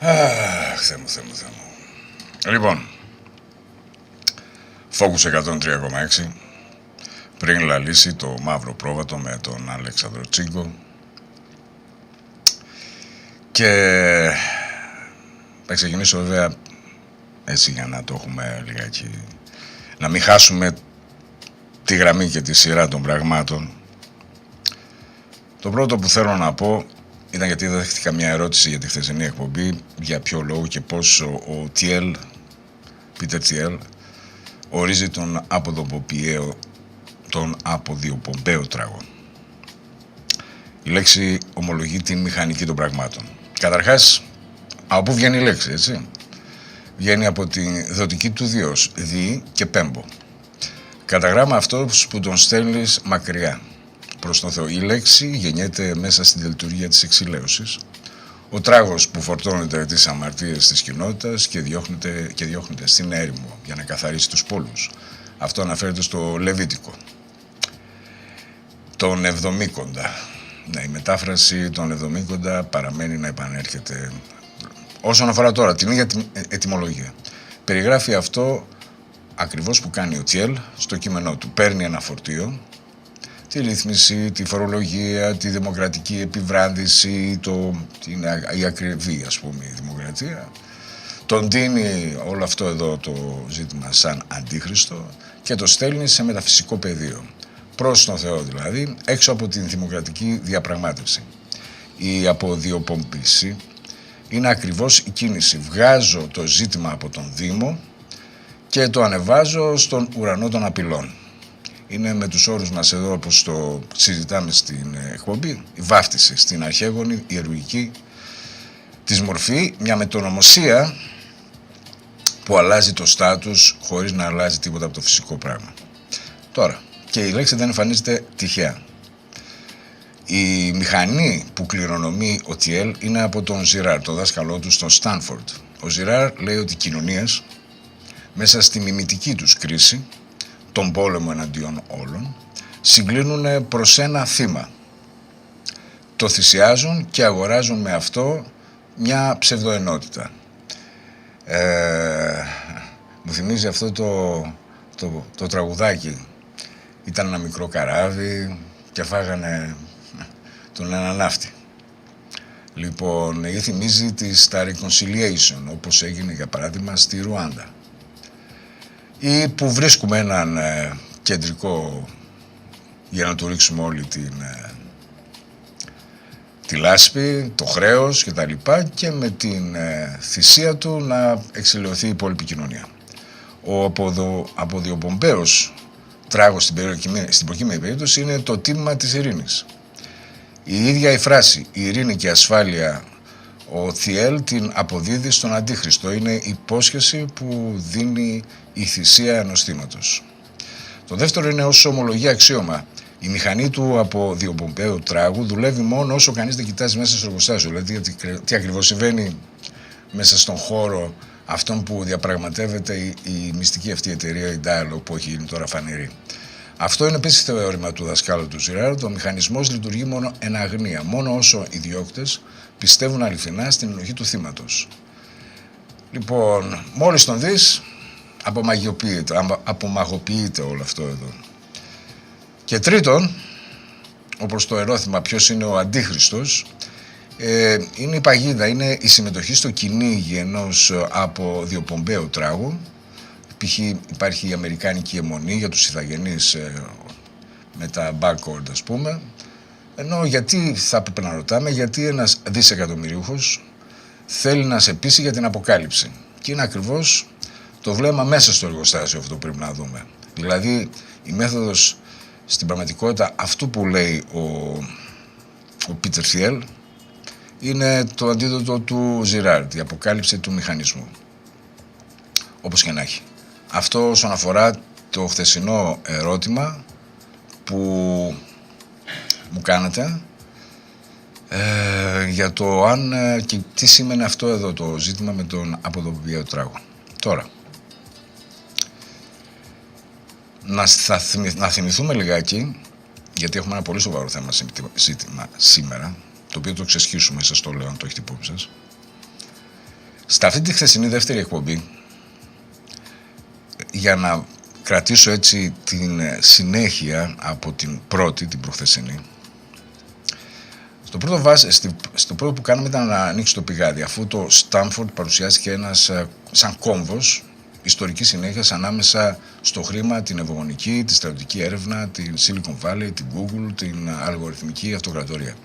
Αχ, Θεέ μου. Λοιπόν, Focus 103,6. Πριν λαλήσει το μαύρο πρόβατο με τον Αλέξανδρο Τσίγκο. Και θα ξεκινήσω βέβαια έτσι για να το έχουμε λιγάκι, να μην χάσουμε τη γραμμή και τη σειρά των πραγμάτων. Το πρώτο που θέλω να πω ήταν γιατί δεν δέχτηκα μια ερώτηση για τη χθεσινή εκπομπή, για ποιο λόγο και πώς ο TL, Peter TL, ορίζει τον αποδιοπομπαίο τράγο. Η λέξη ομολογεί την μηχανική των πραγμάτων. Καταρχάς, από πού βγαίνει η λέξη, έτσι? Βγαίνει από τη δοτική του διός, δι και πέμπο. Κατά γράμμα αυτός που τον στέλνεις μακριά προς τον Θεό. Η λέξη γεννιέται μέσα στην λειτουργία της εξηλαίωσης. Ο τράγος που φορτώνεται τις αμαρτίες της κοινότητας και διώχνεται στην έρημο για να καθαρίσει τους πόλους. Αυτό αναφέρεται στο Λεβίτικο. Τον Εβδομήκοντα. Ναι, η μετάφραση των Εβδομήκοντα παραμένει να επανέρχεται. Όσον αφορά τώρα την ίδια ετυμολογία, περιγράφει αυτό ακριβώς που κάνει ο Τσιέλ στο κείμενό του. Παίρνει ένα φορτίο, τη ρύθμιση, τη φορολογία, τη δημοκρατική επιβράδυση, η ακριβή, ας πούμε, η δημοκρατία. Τον δίνει όλο αυτό εδώ το ζήτημα σαν αντίχριστο και το στέλνει σε μεταφυσικό πεδίο. Προς τον Θεό δηλαδή, έξω από την δημοκρατική διαπραγμάτευση. Η αποδιοπομπήση είναι ακριβώς η κίνηση. Βγάζω το ζήτημα από τον Δήμο και το ανεβάζω στον ουρανό των απειλών. Είναι με τους όρους μας εδώ, όπως το συζητάμε στην εκπομπή, η βάφτιση στην αρχαίγονη ιερουργική της μορφή, μια μετονομοσία που αλλάζει το στάτους χωρίς να αλλάζει τίποτα από το φυσικό πράγμα. Τώρα, και η λέξη δεν εμφανίζεται τυχαία. Η μηχανή που κληρονομεί ο Τιέλ είναι από τον Ζιράρ, το δάσκαλό του στο Στάνφορντ. Ο Ζιράρ λέει ότι οι κοινωνίες, μέσα στη μιμητική τους κρίση, τον πόλεμο εναντίον όλων, συγκλίνουν προς ένα θύμα. Το θυσιάζουν και αγοράζουν με αυτό μια ψευδοενότητα. Μου θυμίζει αυτό το τραγουδάκι. Ήταν ένα μικρό καράβι και φάγανε τον ένα ναύτη. Λοιπόν, θυμίζει τα reconciliation, όπως έγινε για παράδειγμα στη Ρουάντα. Ή που βρίσκουμε έναν κεντρικό για να του ρίξουμε όλη τη λάσπη, το χρέος και τα λοιπά και με την θυσία του να εξηλαιωθεί η υπόλοιπη κοινωνία. Ο αποδιοπομπαίος τράγος στην προκείμενη περίπτωση είναι το τίμημα της ειρήνης. Η ίδια η φράση «η ειρήνη και η ασφάλεια» ο Θιέλ την αποδίδει στον Αντίχριστο. Είναι υπόσχεση που δίνει η θυσία ενός θύματος. Το δεύτερο είναι ως ομολογία αξίωμα. Η μηχανή του αποδιοπομπαίου τράγου δουλεύει μόνο όσο κανείς δεν κοιτάζει μέσα στο εργοστάσιο. Δηλαδή, τι ακριβώς συμβαίνει μέσα στον χώρο αυτόν που διαπραγματεύεται η μυστική αυτή εταιρεία, η Dialog, που έχει γίνει τώρα φανερή. Αυτό είναι επίσης θεώρημα του δασκάλου του Ζιράρ. Ο μηχανισμός λειτουργεί μόνο εν αγνία, μόνο όσο οι διώκτες πιστεύουν αληθινά στην ενοχή του θύματος. Λοιπόν, μόλις τον δεις, απομαγοποιείται όλο αυτό εδώ. Και τρίτον, όπως το ερώτημα ποιος είναι ο Αντίχριστος, είναι η παγίδα, είναι η συμμετοχή στο κυνήγι ενός αποδιοπομπαίου τράγου. Π.χ. υπάρχει η αμερικάνικη αιμονή για τους ηθαγενείς με τα barcode, ας πούμε. Ενώ γιατί θα έπρεπε να ρωτάμε, γιατί ένας δισεκατομμυρίουχος θέλει να σε πείσει για την αποκάλυψη. Και είναι ακριβώς το βλέμμα μέσα στο εργοστάσιο αυτό που πρέπει να δούμε. Δηλαδή η μέθοδος στην πραγματικότητα αυτού που λέει ο Πίτερ Θιέλ είναι το αντίδοτο του Ζιράρ, η αποκάλυψη του μηχανισμού. Όπως και να έχει. Αυτό όσον αφορά το χθεσινό ερώτημα που μου κάνετε για το αν και τι σημαίνει αυτό εδώ το ζήτημα με τον αποδιοπομπαίο τράγο. Τώρα, να θυμηθούμε λιγάκι, γιατί έχουμε ένα πολύ σοβαρό θέμα σήμερα, το οποίο το ξεσχίσουμε, σας το λέω αν το έχετε υπόψη σας. Στα αυτή τη χθεσινή δεύτερη εκπομπή, για να κρατήσω έτσι την συνέχεια από την πρώτη, την προχθεσινή, στο πρώτο που κάναμε ήταν να ανοίξει το πηγάδι, αφού το Στάνφορντ παρουσιάστηκε ένας σαν κόμβος ιστορικής συνέχειας ανάμεσα στο χρήμα, την ευρωγονική, τη στρατιωτική έρευνα, την Silicon Valley, την Google, την αλγοριθμική αυτοκρατορία.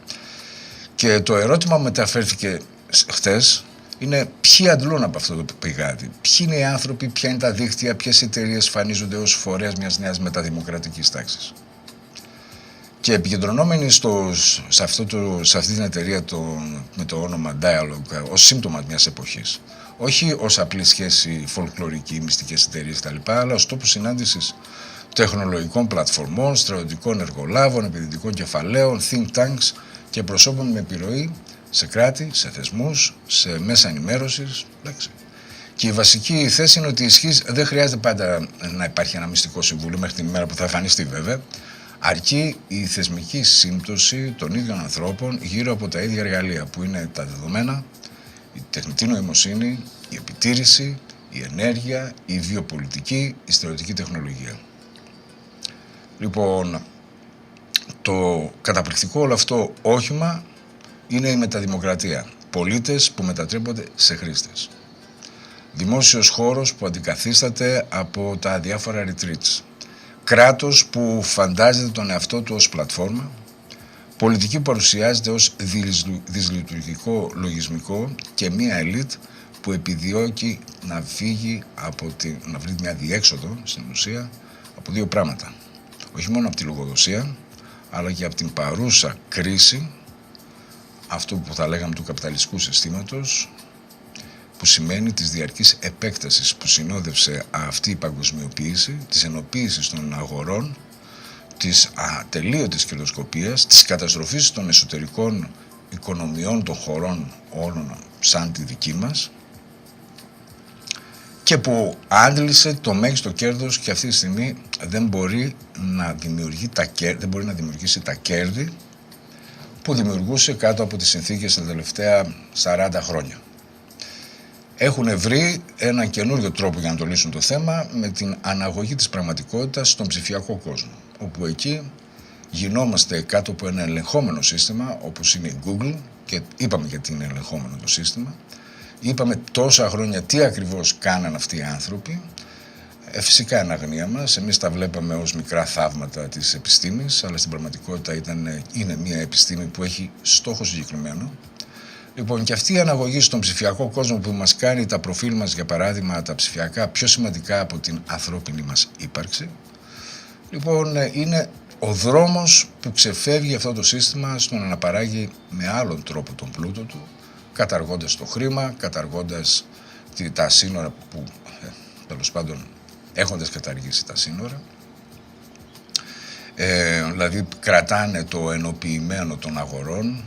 Και το ερώτημα που μεταφέρθηκε χθες είναι ποιοι αντλούν από αυτό το πηγάδι, ποιοι είναι οι άνθρωποι, ποια είναι τα δίκτυα, ποιες εταιρείες εμφανίζονται ως φορέας μιας νέας μεταδημοκρατικής τάξης. Και επικεντρωνόμενοι σε αυτή την εταιρεία με το όνομα Dialog ως σύμπτωμα μιας εποχής, όχι ως απλή σχέση φολκλωρική, μυστικές εταιρείες κτλ., αλλά ως τόπους συνάντησης τεχνολογικών πλατφορμών, στρατιωτικών εργολάβων, επενδυτικών κεφαλαίων, think tanks και προσώπων με επιρροή σε κράτη, σε θεσμούς, σε μέσα ενημέρωσης. Και η βασική θέση είναι ότι η ισχύς δεν χρειάζεται πάντα να υπάρχει ένα μυστικό συμβούλιο μέχρι την ημέρα που θα εμφανιστεί βέβαια, αρκεί η θεσμική σύμπτωση των ίδιων ανθρώπων γύρω από τα ίδια εργαλεία που είναι τα δεδομένα, η τεχνητή νοημοσύνη, η επιτήρηση, η ενέργεια, η βιοπολιτική, η στρατιωτική τεχνολογία. Λοιπόν, το καταπληκτικό όλο αυτό όχημα είναι η μεταδημοκρατία. Πολίτες που μετατρέπονται σε χρήστες. Δημόσιος χώρος που αντικαθίσταται από τα διάφορα retreats. Κράτος που φαντάζεται τον εαυτό του ως πλατφόρμα. Πολιτική που παρουσιάζεται ως δυσλειτουργικό λογισμικό και μία ελίτ που επιδιώκει να φύγει να βρει μια διέξοδο στην ουσία από δύο πράγματα. Όχι μόνο από τη λογοδοσία, αλλά και από την παρούσα κρίση, αυτό που θα λέγαμε του καπιταλιστικού συστήματος, που σημαίνει της διαρκής επέκτασης που συνόδευσε αυτή η παγκοσμιοποίηση, της ενοποίησης των αγορών, της ατελείωτης κερδοσκοπίας, της καταστροφής των εσωτερικών οικονομιών των χωρών όλων σαν τη δική μας και που άντλησε το μέγιστο κέρδος και αυτή τη στιγμή δεν μπορεί να δημιουργήσει τα κέρδη που δημιουργούσε κάτω από τις συνθήκες τα τελευταία 40 χρόνια. Έχουν βρει έναν καινούριο τρόπο για να το λύσουν το θέμα με την αναγωγή της πραγματικότητας στον ψηφιακό κόσμο, όπου εκεί γινόμαστε κάτω από ένα ελεγχόμενο σύστημα όπως είναι η Google και είπαμε γιατί είναι ελεγχόμενο το σύστημα. Είπαμε τόσα χρόνια τι ακριβώς κάναν αυτοί οι άνθρωποι. Φυσικά εν αγνία μας, εμείς τα βλέπαμε ως μικρά θαύματα της επιστήμης, αλλά στην πραγματικότητα είναι μια επιστήμη που έχει στόχο συγκεκριμένο. Λοιπόν, και αυτή η αναγωγή στον ψηφιακό κόσμο που μας κάνει τα προφίλ μας, για παράδειγμα, τα ψηφιακά πιο σημαντικά από την ανθρώπινη μας ύπαρξη, λοιπόν, είναι ο δρόμος που ξεφεύγει αυτό το σύστημα στο να αναπαράγει με άλλον τρόπο τον πλούτο του, καταργώντας το χρήμα, καταργώντας τα σύνορα που, τέλος πάντων, έχοντας καταργήσει τα σύνορα, δηλαδή κρατάνε το ενοποιημένο των αγορών,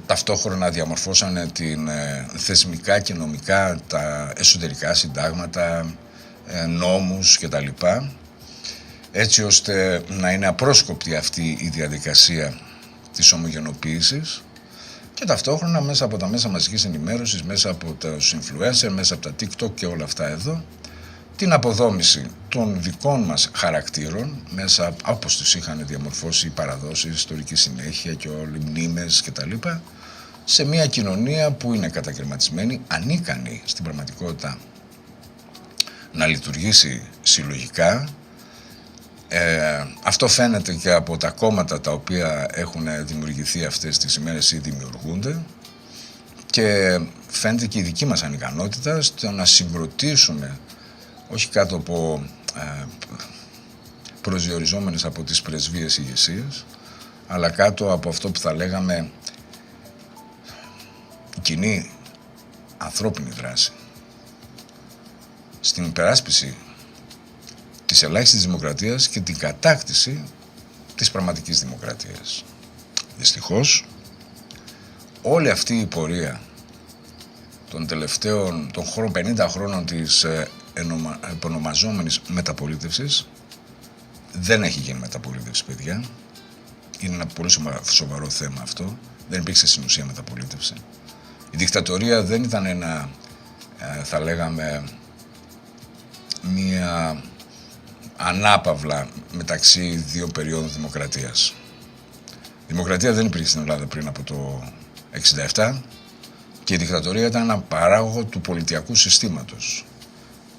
ταυτόχρονα διαμορφώσανε θεσμικά και νομικά τα εσωτερικά συντάγματα, νόμους κτλ. Έτσι ώστε να είναι απρόσκοπτη αυτή η διαδικασία της ομογενοποίησης και ταυτόχρονα μέσα από τα μέσα μαζικής ενημέρωσης, μέσα από τους influencers, μέσα από τα TikTok και όλα αυτά εδώ, την αποδόμηση των δικών μας χαρακτήρων, μέσα όπως τους είχαν διαμορφώσει οι παραδόσεις, ιστορική συνέχεια και όλοι μνήμες κτλ., σε μια κοινωνία που είναι κατακαιρματισμένη, ανίκανη στην πραγματικότητα να λειτουργήσει συλλογικά. Αυτό φαίνεται και από τα κόμματα τα οποία έχουν δημιουργηθεί αυτές τις ημέρες ή δημιουργούνται και φαίνεται και η δική μας ανικανότητα στο να συγκροτήσουμε, όχι κάτω από προσδιοριζόμενες από τις πρεσβείες ηγεσίες, αλλά κάτω από αυτό που θα λέγαμε η κοινή ανθρώπινη δράση στην υπεράσπιση της ελάχιστης δημοκρατίας και την κατάκτηση της πραγματικής δημοκρατίας. Δυστυχώς, όλη αυτή η πορεία των τελευταίων 50 χρόνων της επωνομαζόμενης μεταπολίτευσης δεν έχει γίνει μεταπολίτευση, παιδιά. Είναι ένα πολύ σοβαρό θέμα αυτό. Δεν υπήρξε στην ουσία μεταπολίτευση. Η δικτατορία δεν ήταν ένα, θα λέγαμε, μία ανάπαυλα μεταξύ δύο περιόδων δημοκρατίας. Η δημοκρατία δεν υπήρχε στην Ελλάδα πριν από το 1967 και η δικτατορία ήταν ένα παράγωγο του πολιτιακού συστήματος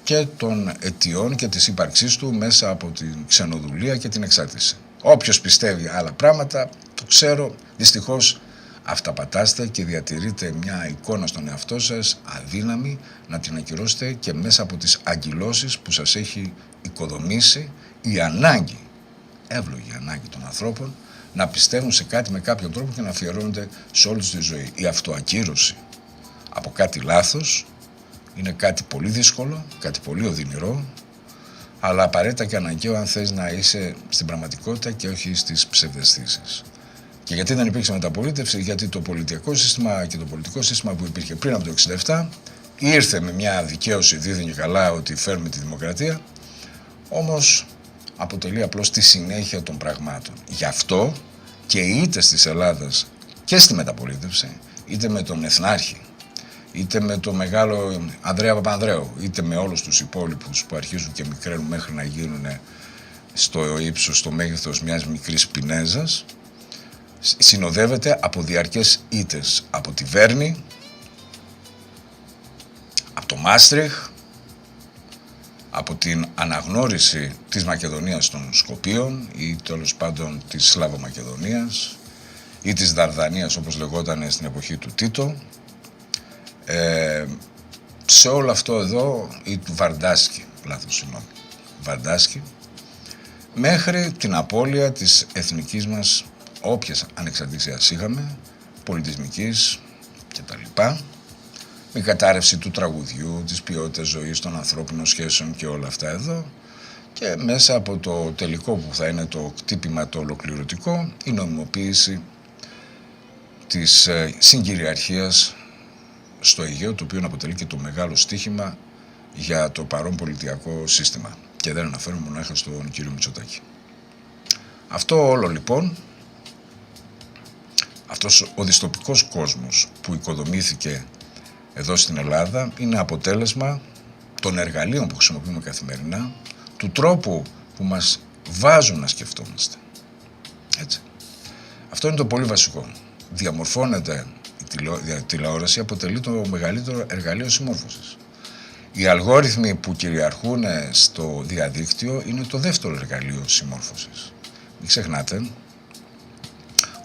και των αιτιών και της ύπαρξής του μέσα από την ξενοδουλεία και την εξάρτηση. Όποιος πιστεύει άλλα πράγματα, το ξέρω, δυστυχώς αυταπατάστε και διατηρείτε μια εικόνα στον εαυτό σας αδύναμη να την ακυρώσετε και μέσα από τις αγκυλώσεις που σας έχει οικοδομήσει η ανάγκη, εύλογη ανάγκη των ανθρώπων να πιστεύουν σε κάτι με κάποιο τρόπο και να αφιερώνονται σε όλη τη ζωή. Η αυτοακύρωση από κάτι λάθος είναι κάτι πολύ δύσκολο, κάτι πολύ οδυνηρό, αλλά απαραίτητα και αναγκαίο αν θες να είσαι στην πραγματικότητα και όχι στις ψευδαισθήσεις. Και γιατί δεν υπήρξε μεταπολίτευση? Γιατί το πολιτικό σύστημα και το πολιτικό σύστημα που υπήρχε πριν από το 1967 ήρθε με μια δικαίωση δίδυνη και καλά ότι φέρνουμε τη δημοκρατία, όμως αποτελεί απλώς τη συνέχεια των πραγμάτων. Γι' αυτό και είτε της Ελλάδας και στη μεταπολίτευση, είτε με τον Εθνάρχη, είτε με τον μεγάλο Ανδρέα Παπανδρέου, είτε με όλους τους υπόλοιπους που αρχίζουν και μικραίνουν μέχρι να γίνουν στο ύψος, στο μέγεθος μιας μικρής πινέζας, συνοδεύεται από διαρκές ήττες από τη Βέρνη, από το Μάστριχ, από την αναγνώριση της Μακεδονίας των Σκοπίων ή τέλος πάντων της Σλαβομακεδονίας ή της Δαρδανίας όπως λεγόταν στην εποχή του Τίτο, σε όλο αυτό εδώ ή του Βαρντάσκι, Βαρντάσκι, μέχρι την απώλεια της εθνικής μας όποιας ανεξαρτησίας είχαμε, πολιτισμικής κτλ. Η κατάρρευση του τραγουδιού, της ποιότητας ζωής, των ανθρώπινων σχέσεων και όλα αυτά εδώ και μέσα από το τελικό που θα είναι το κτύπημα το ολοκληρωτικό, η νομιμοποίηση της συγκυριαρχίας στο Αιγαίο, το οποίο αποτελεί και το μεγάλο στίχημα για το παρόν πολιτιακό σύστημα. Και δεν αναφέρομαι μονάχα στον κύριο Μητσοτάκη. Αυτό όλο λοιπόν, αυτός ο δυστοπικός κόσμος που οικοδομήθηκε εδώ στην Ελλάδα είναι αποτέλεσμα των εργαλείων που χρησιμοποιούμε καθημερινά, του τρόπου που μας βάζουν να σκεφτόμαστε. Έτσι. Αυτό είναι το πολύ βασικό. Διαμορφώνεται η τηλεόραση, αποτελεί το μεγαλύτερο εργαλείο συμμόρφωσης. Οι αλγόριθμοι που κυριαρχούν στο διαδίκτυο είναι το δεύτερο εργαλείο συμμόρφωσης. Μην ξεχνάτε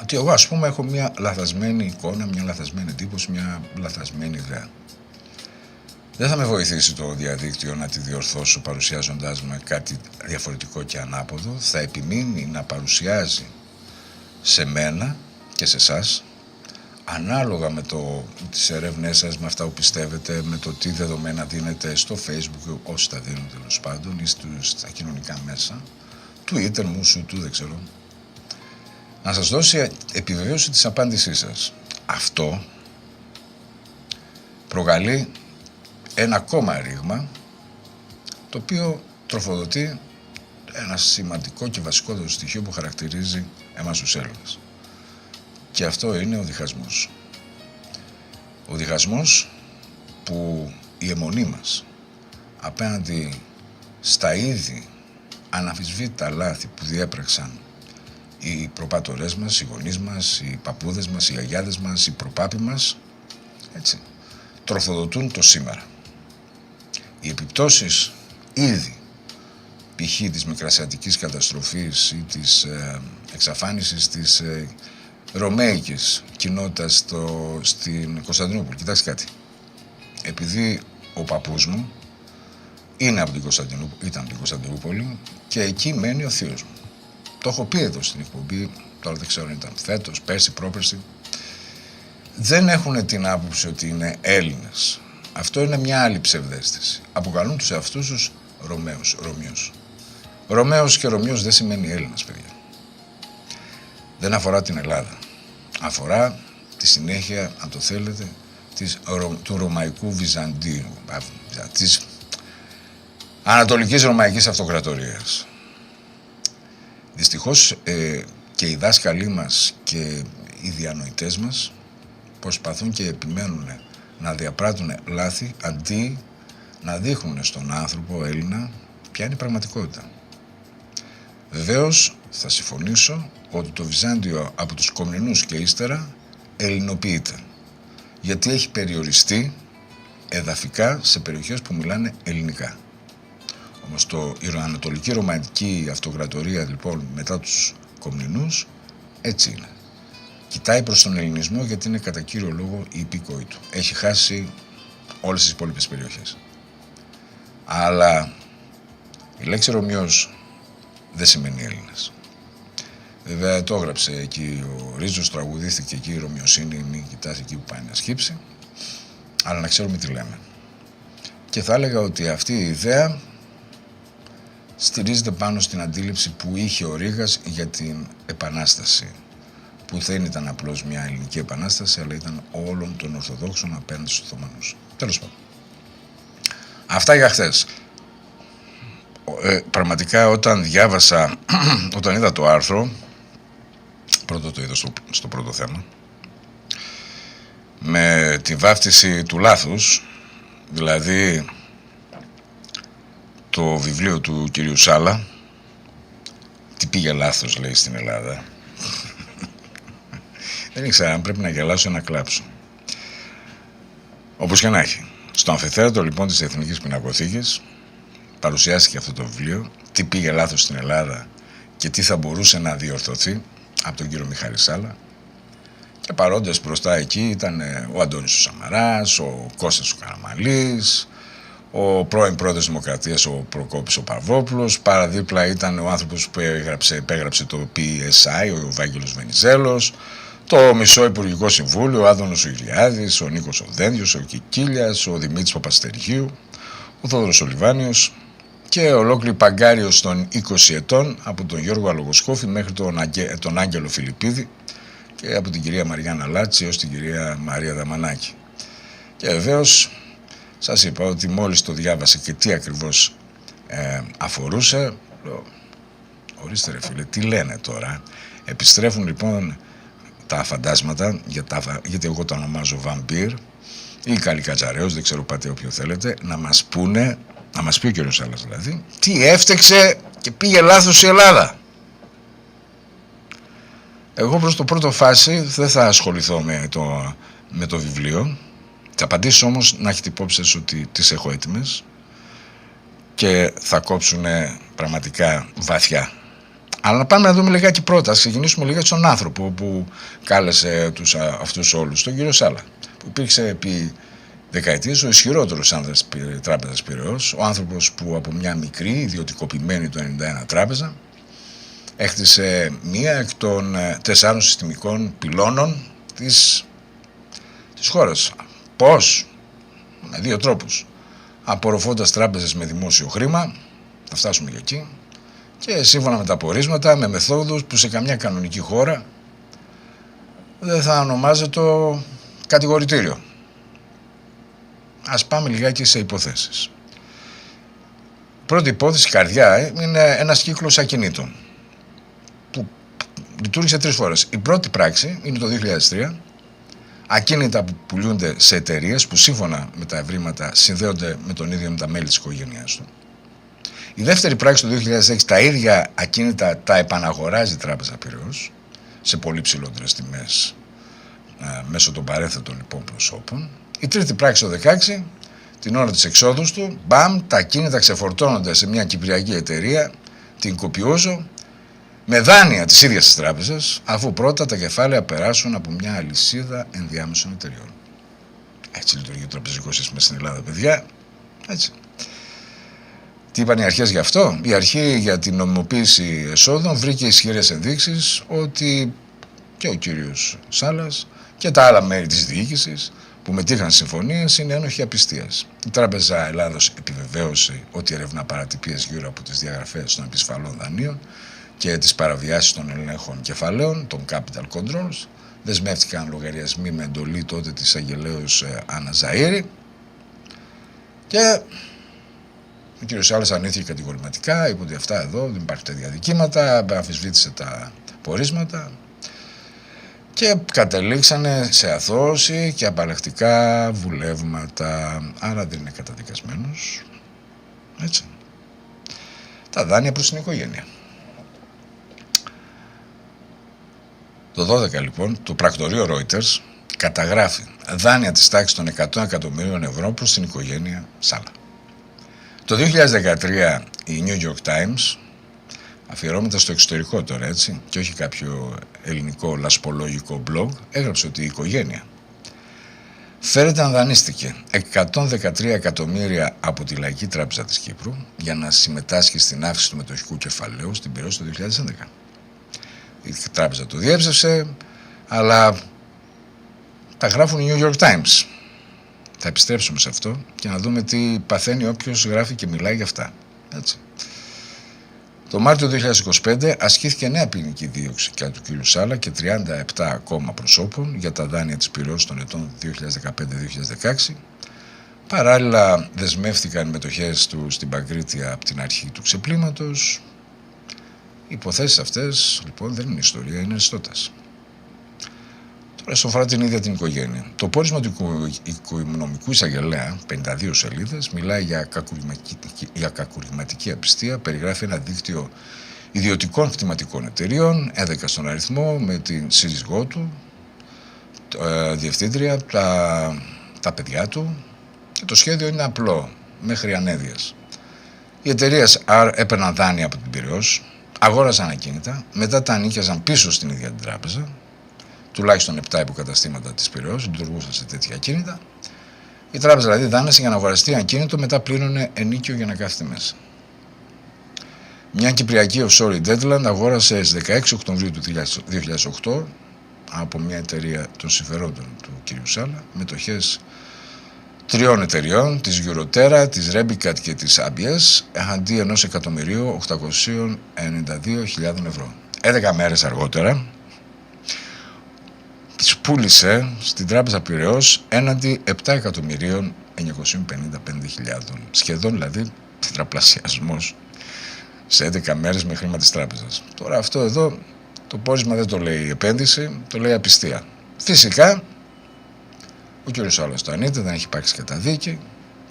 ότι εγώ ας πούμε έχω μια λαθασμένη εικόνα, μια λαθασμένη εντύπωση, μια λαθασμένη ιδέα. Δεν θα με βοηθήσει το διαδίκτυο να τη διορθώσω παρουσιάζοντάς με κάτι διαφορετικό και ανάποδο. Θα επιμείνει να παρουσιάζει σε μένα και σε εσάς, ανάλογα με τις ερευνές σας, με αυτά που πιστεύετε, με το τι δεδομένα δίνετε στο Facebook, όσοι τα δίνουν τέλος πάντων, ή στα κοινωνικά μέσα, Twitter, Μουσουτού, δεν ξέρω, να σας δώσει επιβεβαίωση της απάντησής σας. Αυτό προκαλεί ένα ακόμα ρήγμα, το οποίο τροφοδοτεί ένα σημαντικό και βασικό στοιχείο που χαρακτηρίζει εμάς τους Έλληνες. Και αυτό είναι ο διχασμός. Ο διχασμός που η αιμονή μας απέναντι στα είδη αναμφισβήτητα λάθη που διέπραξαν οι προπάτορές μας, οι γονείς μας, οι παππούδες μας, οι γιαγιάδες μας, οι προπάποι μας, έτσι, τροφοδοτούν το σήμερα. Οι επιπτώσεις ήδη, π.χ. της μικρασιατικής καταστροφής ή της εξαφάνισης της ρωμαϊκής κοινότητας στην Κωνσταντινούπολη. Κοιτάξτε κάτι. Επειδή ο παππούς μου ήταν από την Κωνσταντινούπολη και εκεί μένει ο θείος μου. Το έχω πει εδώ στην εκπομπή, τώρα δεν ξέρω αν ήταν φέτος, πέρσι, πρόπερσι. Δεν έχουν την άποψη ότι είναι Έλληνες. Αυτό είναι μια άλλη ψευδαίσθηση. Αποκαλούν τους εαυτούς τους Ρωμαίους. Ρωμαίος και Ρωμιός δεν σημαίνει Έλληνας, παιδιά. Δεν αφορά την Ελλάδα. Αφορά τη συνέχεια, αν το θέλετε, του Ρωμαϊκού Βυζαντίου, της Ανατολικής Ρωμαϊκής Αυτοκρατορίας. Δυστυχώς και οι δάσκαλοι μας και οι διανοητές μας προσπαθούν και επιμένουν να διαπράττουν λάθη αντί να δείχνουν στον άνθρωπο Έλληνα ποια είναι η πραγματικότητα. Βεβαίως θα συμφωνήσω ότι το Βυζάντιο από τους Κομνηνούς και ύστερα ελληνοποιείται, γιατί έχει περιοριστεί εδαφικά σε περιοχές που μιλάνε ελληνικά. Όμως η ανατολική ρωμαϊκή αυτοκρατορία λοιπόν μετά τους Κομνηνούς έτσι είναι. Κοιτάει προς τον ελληνισμό γιατί είναι κατά κύριο λόγο η υπήκοη του. Έχει χάσει όλες τις υπόλοιπες περιοχές. Αλλά η λέξη Ρωμιός δεν σημαίνει Έλληνας. Βέβαια το έγραψε εκεί ο Ρίζος, τραγουδίστηκε εκεί η Ρωμιοσύνη, μην κοιτάς εκεί που πάει να σκύψει. Αλλά να ξέρουμε τι λέμε. Και θα έλεγα ότι αυτή η ιδέα στηρίζεται πάνω στην αντίληψη που είχε ο Ρήγας για την Επανάσταση, που δεν ήταν απλώς μια ελληνική επανάσταση, αλλά ήταν όλων των Ορθοδόξων απέναντι στους Οθωμανούς. Τέλος πάντων. Αυτά για χθες. Πραγματικά όταν είδα το άρθρο, πρώτο το είδα στο πρώτο θέμα, με τη βάφτιση του λάθους, δηλαδή το βιβλίο του κυρίου Σάλα, τι πήγε λάθος λέει στην Ελλάδα, δεν ήξερα αν πρέπει να γελάσω ή να κλάψω. Όπως και να έχει. Στο αμφιθέατρο λοιπόν της Εθνικής Πινακοθήκης παρουσιάστηκε αυτό το βιβλίο, τι πήγε λάθος στην Ελλάδα και τι θα μπορούσε να διορθωθεί από τον κύριο Μιχάλη Σάλα. Και παρόντες μπροστά εκεί ήταν ο Αντώνης ο Σαμαράς, ο Κώστας ο Καραμαλής, ο πρώην πρόεδρος Δημοκρατίας ο Προκόπης ο Παυλόπουλος, παραδίπλα ήταν ο άνθρωπος που επέγραψε το PSI, ο Βάγγελος Βενιζέλος, το μισό Υπουργικό Συμβούλιο, ο Άδωνος ο Ηλιάδης, ο Νίκος ο Δένδιος, ο Κικίλιας, ο Δημήτρης Παπαστεργίου, ο Θόδωρος ο Λιβάνιος και ολόκληρη παγκάριος των 20 ετών από τον Γιώργο Αλογοσκόφη μέχρι τον Άγγελο Φιλιππίδη και από την κυρία Μαριάννα Λάτση έως την κυρία Μαρία Δαμανάκη. Και βεβαίως σας είπα ότι μόλις το διάβασα και τι ακριβώς αφορούσε, ορίστε ρε φίλε, τι λένε τώρα. Επιστρέφουν λοιπόν τα φαντάσματα, γιατί εγώ το ονομάζω βαμπύρ ή καλικατζαρέως, δεν ξέρω πάτε όποιο θέλετε, να μας πούνε, να μας πει ο κύριος Σάλας δηλαδή, τι έφτεξε και πήγε λάθος η Ελλάδα. Εγώ προς το πρώτο φάση δεν θα ασχοληθώ με το βιβλίο. Θα απαντήσω όμως να έχετε υπόψη σας ότι τις έχω έτοιμες και θα κόψουν πραγματικά βαθιά. Αλλά να πάμε να δούμε λιγάκι πρώτα, ας ξεκινήσουμε λίγα στον άνθρωπο που κάλεσε αυτούς όλους, τον κύριο Σάλα, που υπήρξε επί δεκαετίες ο ισχυρότερος άνδρας τράπεζας Πειραιώς, ο άνθρωπος που από μια μικρή ιδιωτικοποιημένη το 1991 τράπεζα έχτισε μία εκ των 4 συστημικών πυλώνων της χώρας. Πώς? Με 2 τρόπους. Απορροφώντας τράπεζες με δημόσιο χρήμα, θα φτάσουμε και εκεί, και σύμφωνα με τα πορίσματα, με μεθόδους που σε καμιά κανονική χώρα δεν θα ονομάζεται κατηγορητήριο. Ας πάμε λιγάκι σε υποθέσεις. Πρώτη υπόθεση, καρδιά, είναι ένας κύκλος ακινήτων που λειτουργήσε 3 φορές. Η πρώτη πράξη είναι το 2003, ακίνητα που πουλούνται σε εταιρείες που σύμφωνα με τα ευρήματα συνδέονται με τον ίδιο με τα μέλη της οικογένειάς του. Η δεύτερη πράξη το 2006, τα ίδια ακίνητα τα επαναγοράζει η Τράπεζα Πειραιώς σε πολύ ψηλότερες τιμές μέσω των παρέθετων λοιπόν προσώπων. Η τρίτη πράξη το 2016, την ώρα της εξόδου του, μπαμ, τα ακίνητα ξεφορτώνονται σε μια κυπριακή εταιρεία, την Κοπιούζο, με δάνεια της ίδιας της τράπεζας, αφού πρώτα τα κεφάλαια περάσουν από μια αλυσίδα ενδιάμεσων εταιριών. Έτσι λειτουργεί το τραπεζικό σύστημα στην Ελλάδα, παιδιά. Έτσι. Τι είπαν οι αρχές γι' αυτό? Η αρχή για την νομιμοποίηση εσόδων βρήκε ισχυρές ενδείξεις ότι και ο κύριος Σάλας και τα άλλα μέρη της διοίκησης που μετήχαν συμφωνίες είναι ένοχοι απιστίας. Η Τράπεζα Ελλάδος επιβεβαίωσε ότι ερευνά παρατυπίες γύρω από τις διαγραφές των επισφαλών δανείων και τις παραβιάσεις των ελέγχων κεφαλαίων, των capital controls. Δεσμεύτηκαν λογαριασμοί με εντολή τότε της αγγελέως Άννα Ζαΐρη και ο κύριος Σάλας αρνήθηκε κατηγορηματικά, είπε ότι αυτά εδώ δεν υπάρχουν τέτοια δικήματα, αμφισβήτησε τα πορίσματα και κατελήξανε σε αθώωση και απαλλακτικά βουλεύματα. Άρα δεν είναι καταδικασμένος. Έτσι. Τα δάνεια προς την οικογένεια. Το 12 λοιπόν, το πρακτορείο Reuters καταγράφει δάνεια της τάξης των 100 εκατομμυρίων ευρώ προς την οικογένεια Σάλα. Το 2013 η New York Times, αφιερώμετα στο εξωτερικό τώρα έτσι, και όχι κάποιο ελληνικό λασπολόγικο blog, έγραψε ότι η οικογένεια φέρεται να δανείστηκε 113 εκατομμύρια από τη Λαϊκή Τράπεζα της Κύπρου για να συμμετάσχει στην αύξηση του μετοχικού κεφαλαίου στην Πειραιώς το 2011. Η τράπεζα το διέψευσε, αλλά τα γράφουν οι New York Times. Θα επιστρέψουμε σε αυτό και να δούμε τι παθαίνει όποιος γράφει και μιλάει για αυτά. Έτσι. Το Μάρτιο 2025 ασκήθηκε νέα ποινική δίωξη κατά του κ. Σάλα και 37 ακόμα προσώπων για τα δάνεια της Πειραιώς των ετών 2015-2016. Παράλληλα δεσμεύτηκαν οι μετοχές του στην Παγκρίτια από την αρχή του ξεπλήματος. Οι υποθέσεις αυτές λοιπόν δεν είναι ιστορία, είναι αριστότας. Τώρα στον αφορά την ίδια την οικογένεια. Το πόρισμα του οικονομικού εισαγγελέα, 52 σελίδες, μιλάει για κακουργηματική απιστία, περιγράφει ένα δίκτυο ιδιωτικών κτηματικών εταιριών, 11 στον αριθμό, με την σύζυγό του, διευθύντρια, τα παιδιά του, και το σχέδιο είναι απλό, μέχρι ανέδειας. Οι εταιρείες έπαιρναν δάνεια από την Πειραιώς, αγόραζαν ακίνητα, μετά τα ανήκιαζαν πίσω στην ίδια την τράπεζα, τουλάχιστον 7 υποκαταστήματα της Πειραιώς λειτουργούσαν σε τέτοια ακίνητα. Η τράπεζα δηλαδή δάνεισε για να αγοραστεί ακίνητο, μετά πλήρωνε ενίκιο για να κάθεται μέσα. Μια κυπριακή offshore Deadland αγόρασε στις 16 Οκτωβρίου του 2008 από μια εταιρεία των συμφερόντων του κ. Σάλα μετοχές 3 εταιριών, της Euroterra, της Rebicat και της ABS, αντί 1.892.000 ευρώ. 11 μέρες αργότερα τις πούλησε στην Τράπεζα Πειραιώς έναντι 7.955.000, σχεδόν δηλαδή τετραπλασιασμός σε 11 μέρες με χρήμα της τράπεζας. Τώρα αυτό εδώ το πόρισμα δεν το λέει επένδυση, το λέει απιστία. Φυσικά ο κ. Σάλας το ανείται, δεν έχει υπάρξει καταδίκη,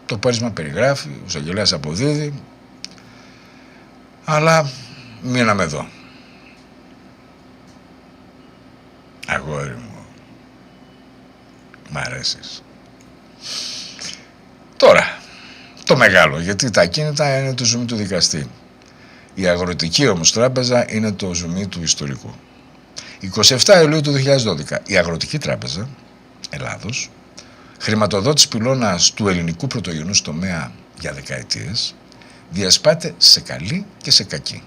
το πόρισμα περιγράφει, ο εισαγγελέας αποδίδει, αλλά μείναμε εδώ. Αγόρι μου, μ' αρέσεις. Τώρα, το μεγάλο, γιατί τα ακίνητα είναι το ζουμί του δικαστή. Η Αγροτική όμως Τράπεζα είναι το ζουμί του ιστορικού. 27 Ιουλίου του 2012, η Αγροτική Τράπεζα Ελλάδος, χρηματοδότης πυλώνας του ελληνικού πρωτογενούς τομέα για δεκαετίες, διασπάται σε καλή και σε κακή.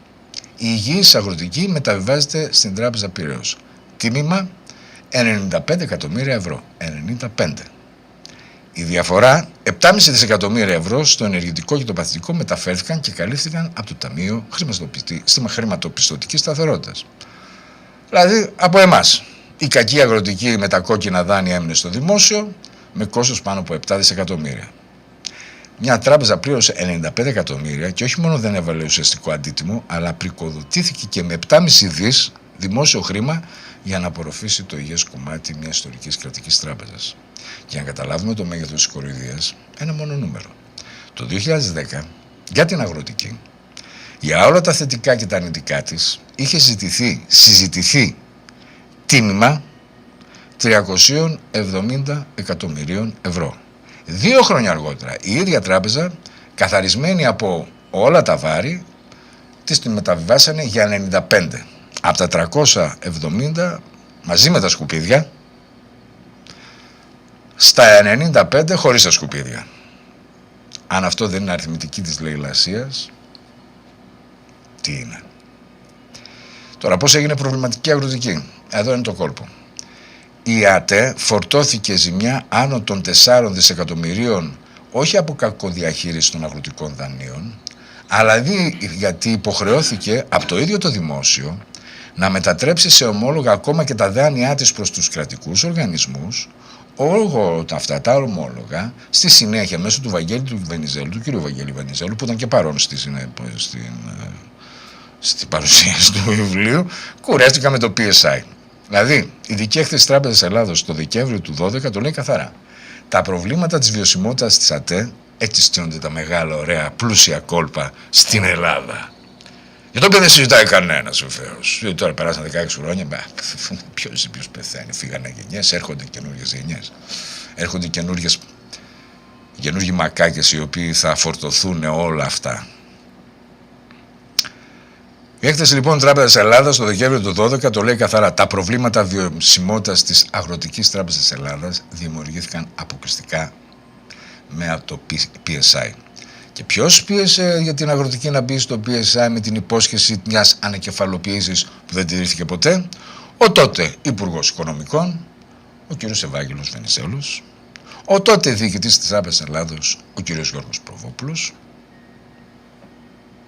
Η υγιής αγροτική μεταβιβάζεται στην Τράπεζα Πειραιώς. Τίμημα 95 εκατομμύρια ευρώ. 95. Η διαφορά, 7,5 δισεκατομμύρια ευρώ στο ενεργητικό και το παθητικό μεταφέρθηκαν και καλύφθηκαν από το Ταμείο Χρηματοπιστωτικής Σταθερότητας. Δηλαδή από εμάς. Η κακή αγροτική με τα κόκκινα δάνεια έμεινε στο δημόσιο με κόστος πάνω από 7 δισεκατομμύρια. Μια τράπεζα πλήρωσε 95 εκατομμύρια και όχι μόνο δεν έβαλε ουσιαστικό αντίτιμο, αλλά πρικοδοτήθηκε και με 7,5 δις δημόσιο χρήμα για να απορροφήσει το υγιές κομμάτι μιας ιστορικής κρατικής τράπεζας. Για να καταλάβουμε το μέγεθος της κοροϊδίας, ένα μόνο νούμερο. Το 2010, για την αγροτική, για όλα τα θετικά και τα αρνητικά της, είχε συζητηθεί τίμημα 370 εκατομμυρίων ευρώ. 2 χρόνια αργότερα, η ίδια τράπεζα, καθαρισμένη από όλα τα βάρη, της την μεταβιβάσανε για 95. Από τα 370, μαζί με τα σκουπίδια, στα 95 χωρίς τα σκουπίδια. Αν αυτό δεν είναι αριθμητική της λαιλασίας, τι είναι? Τώρα, πώς έγινε προβληματική αγροτική? Εδώ είναι το κόλπο. Η ΑΤΕ φορτώθηκε ζημιά άνω των 4 δισεκατομμυρίων όχι από κακοδιαχείριση των αγροτικών δανείων, αλλά γιατί υποχρεώθηκε από το ίδιο το δημόσιο να μετατρέψει σε ομόλογα ακόμα και τα δάνειά της προς τους κρατικούς οργανισμούς, όλο αυτά τα ομόλογα, στη συνέχεια μέσω του Βαγγέλη του Βενιζέλου, του κ. Βαγγέλη Βενιζέλου, που ήταν και παρόν στην παρουσίαση του βιβλίου, κουρεύτηκα με το PSI. Δηλαδή, η ειδική έκθεση Τράπεζας Ελλάδος το Δεκέμβριο του 2012 το λέει καθαρά. Τα προβλήματα της βιωσιμότητας της ΑΤΕ, έτσι στείνονται τα μεγάλα, ωραία, πλούσια κόλπα στην Ελλάδα. Για το οποίο δεν συζητάει κανένας βεβαίως. Γιατί τώρα περάσαν 16 χρόνια, ποιος πεθαίνει, φύγανε γενιές, έρχονται καινούργιες γενιές. Έρχονται καινούργιοι μακάκες οι οποίοι θα φορτωθούν όλα αυτά. Η έκθεση λοιπόν Τράπεζας Ελλάδας το Δεκέμβριο του 2012 το λέει καθαρά. Τα προβλήματα βιωσιμότητας της Αγροτικής Τράπεζας Ελλάδας δημιουργήθηκαν αποκλειστικά με το PSI. Και ποιος πίεσε για την Αγροτική να μπει στο PSI με την υπόσχεση μιας ανακεφαλοποίησης που δεν τηρήθηκε ποτέ? Ο τότε Υπουργός Οικονομικών, ο κ. Ευάγγελος Βενιζέλος, ο τότε διοικητής της Τράπεζας Ελλάδος, ο κ. Γιώργος Προβόπουλος.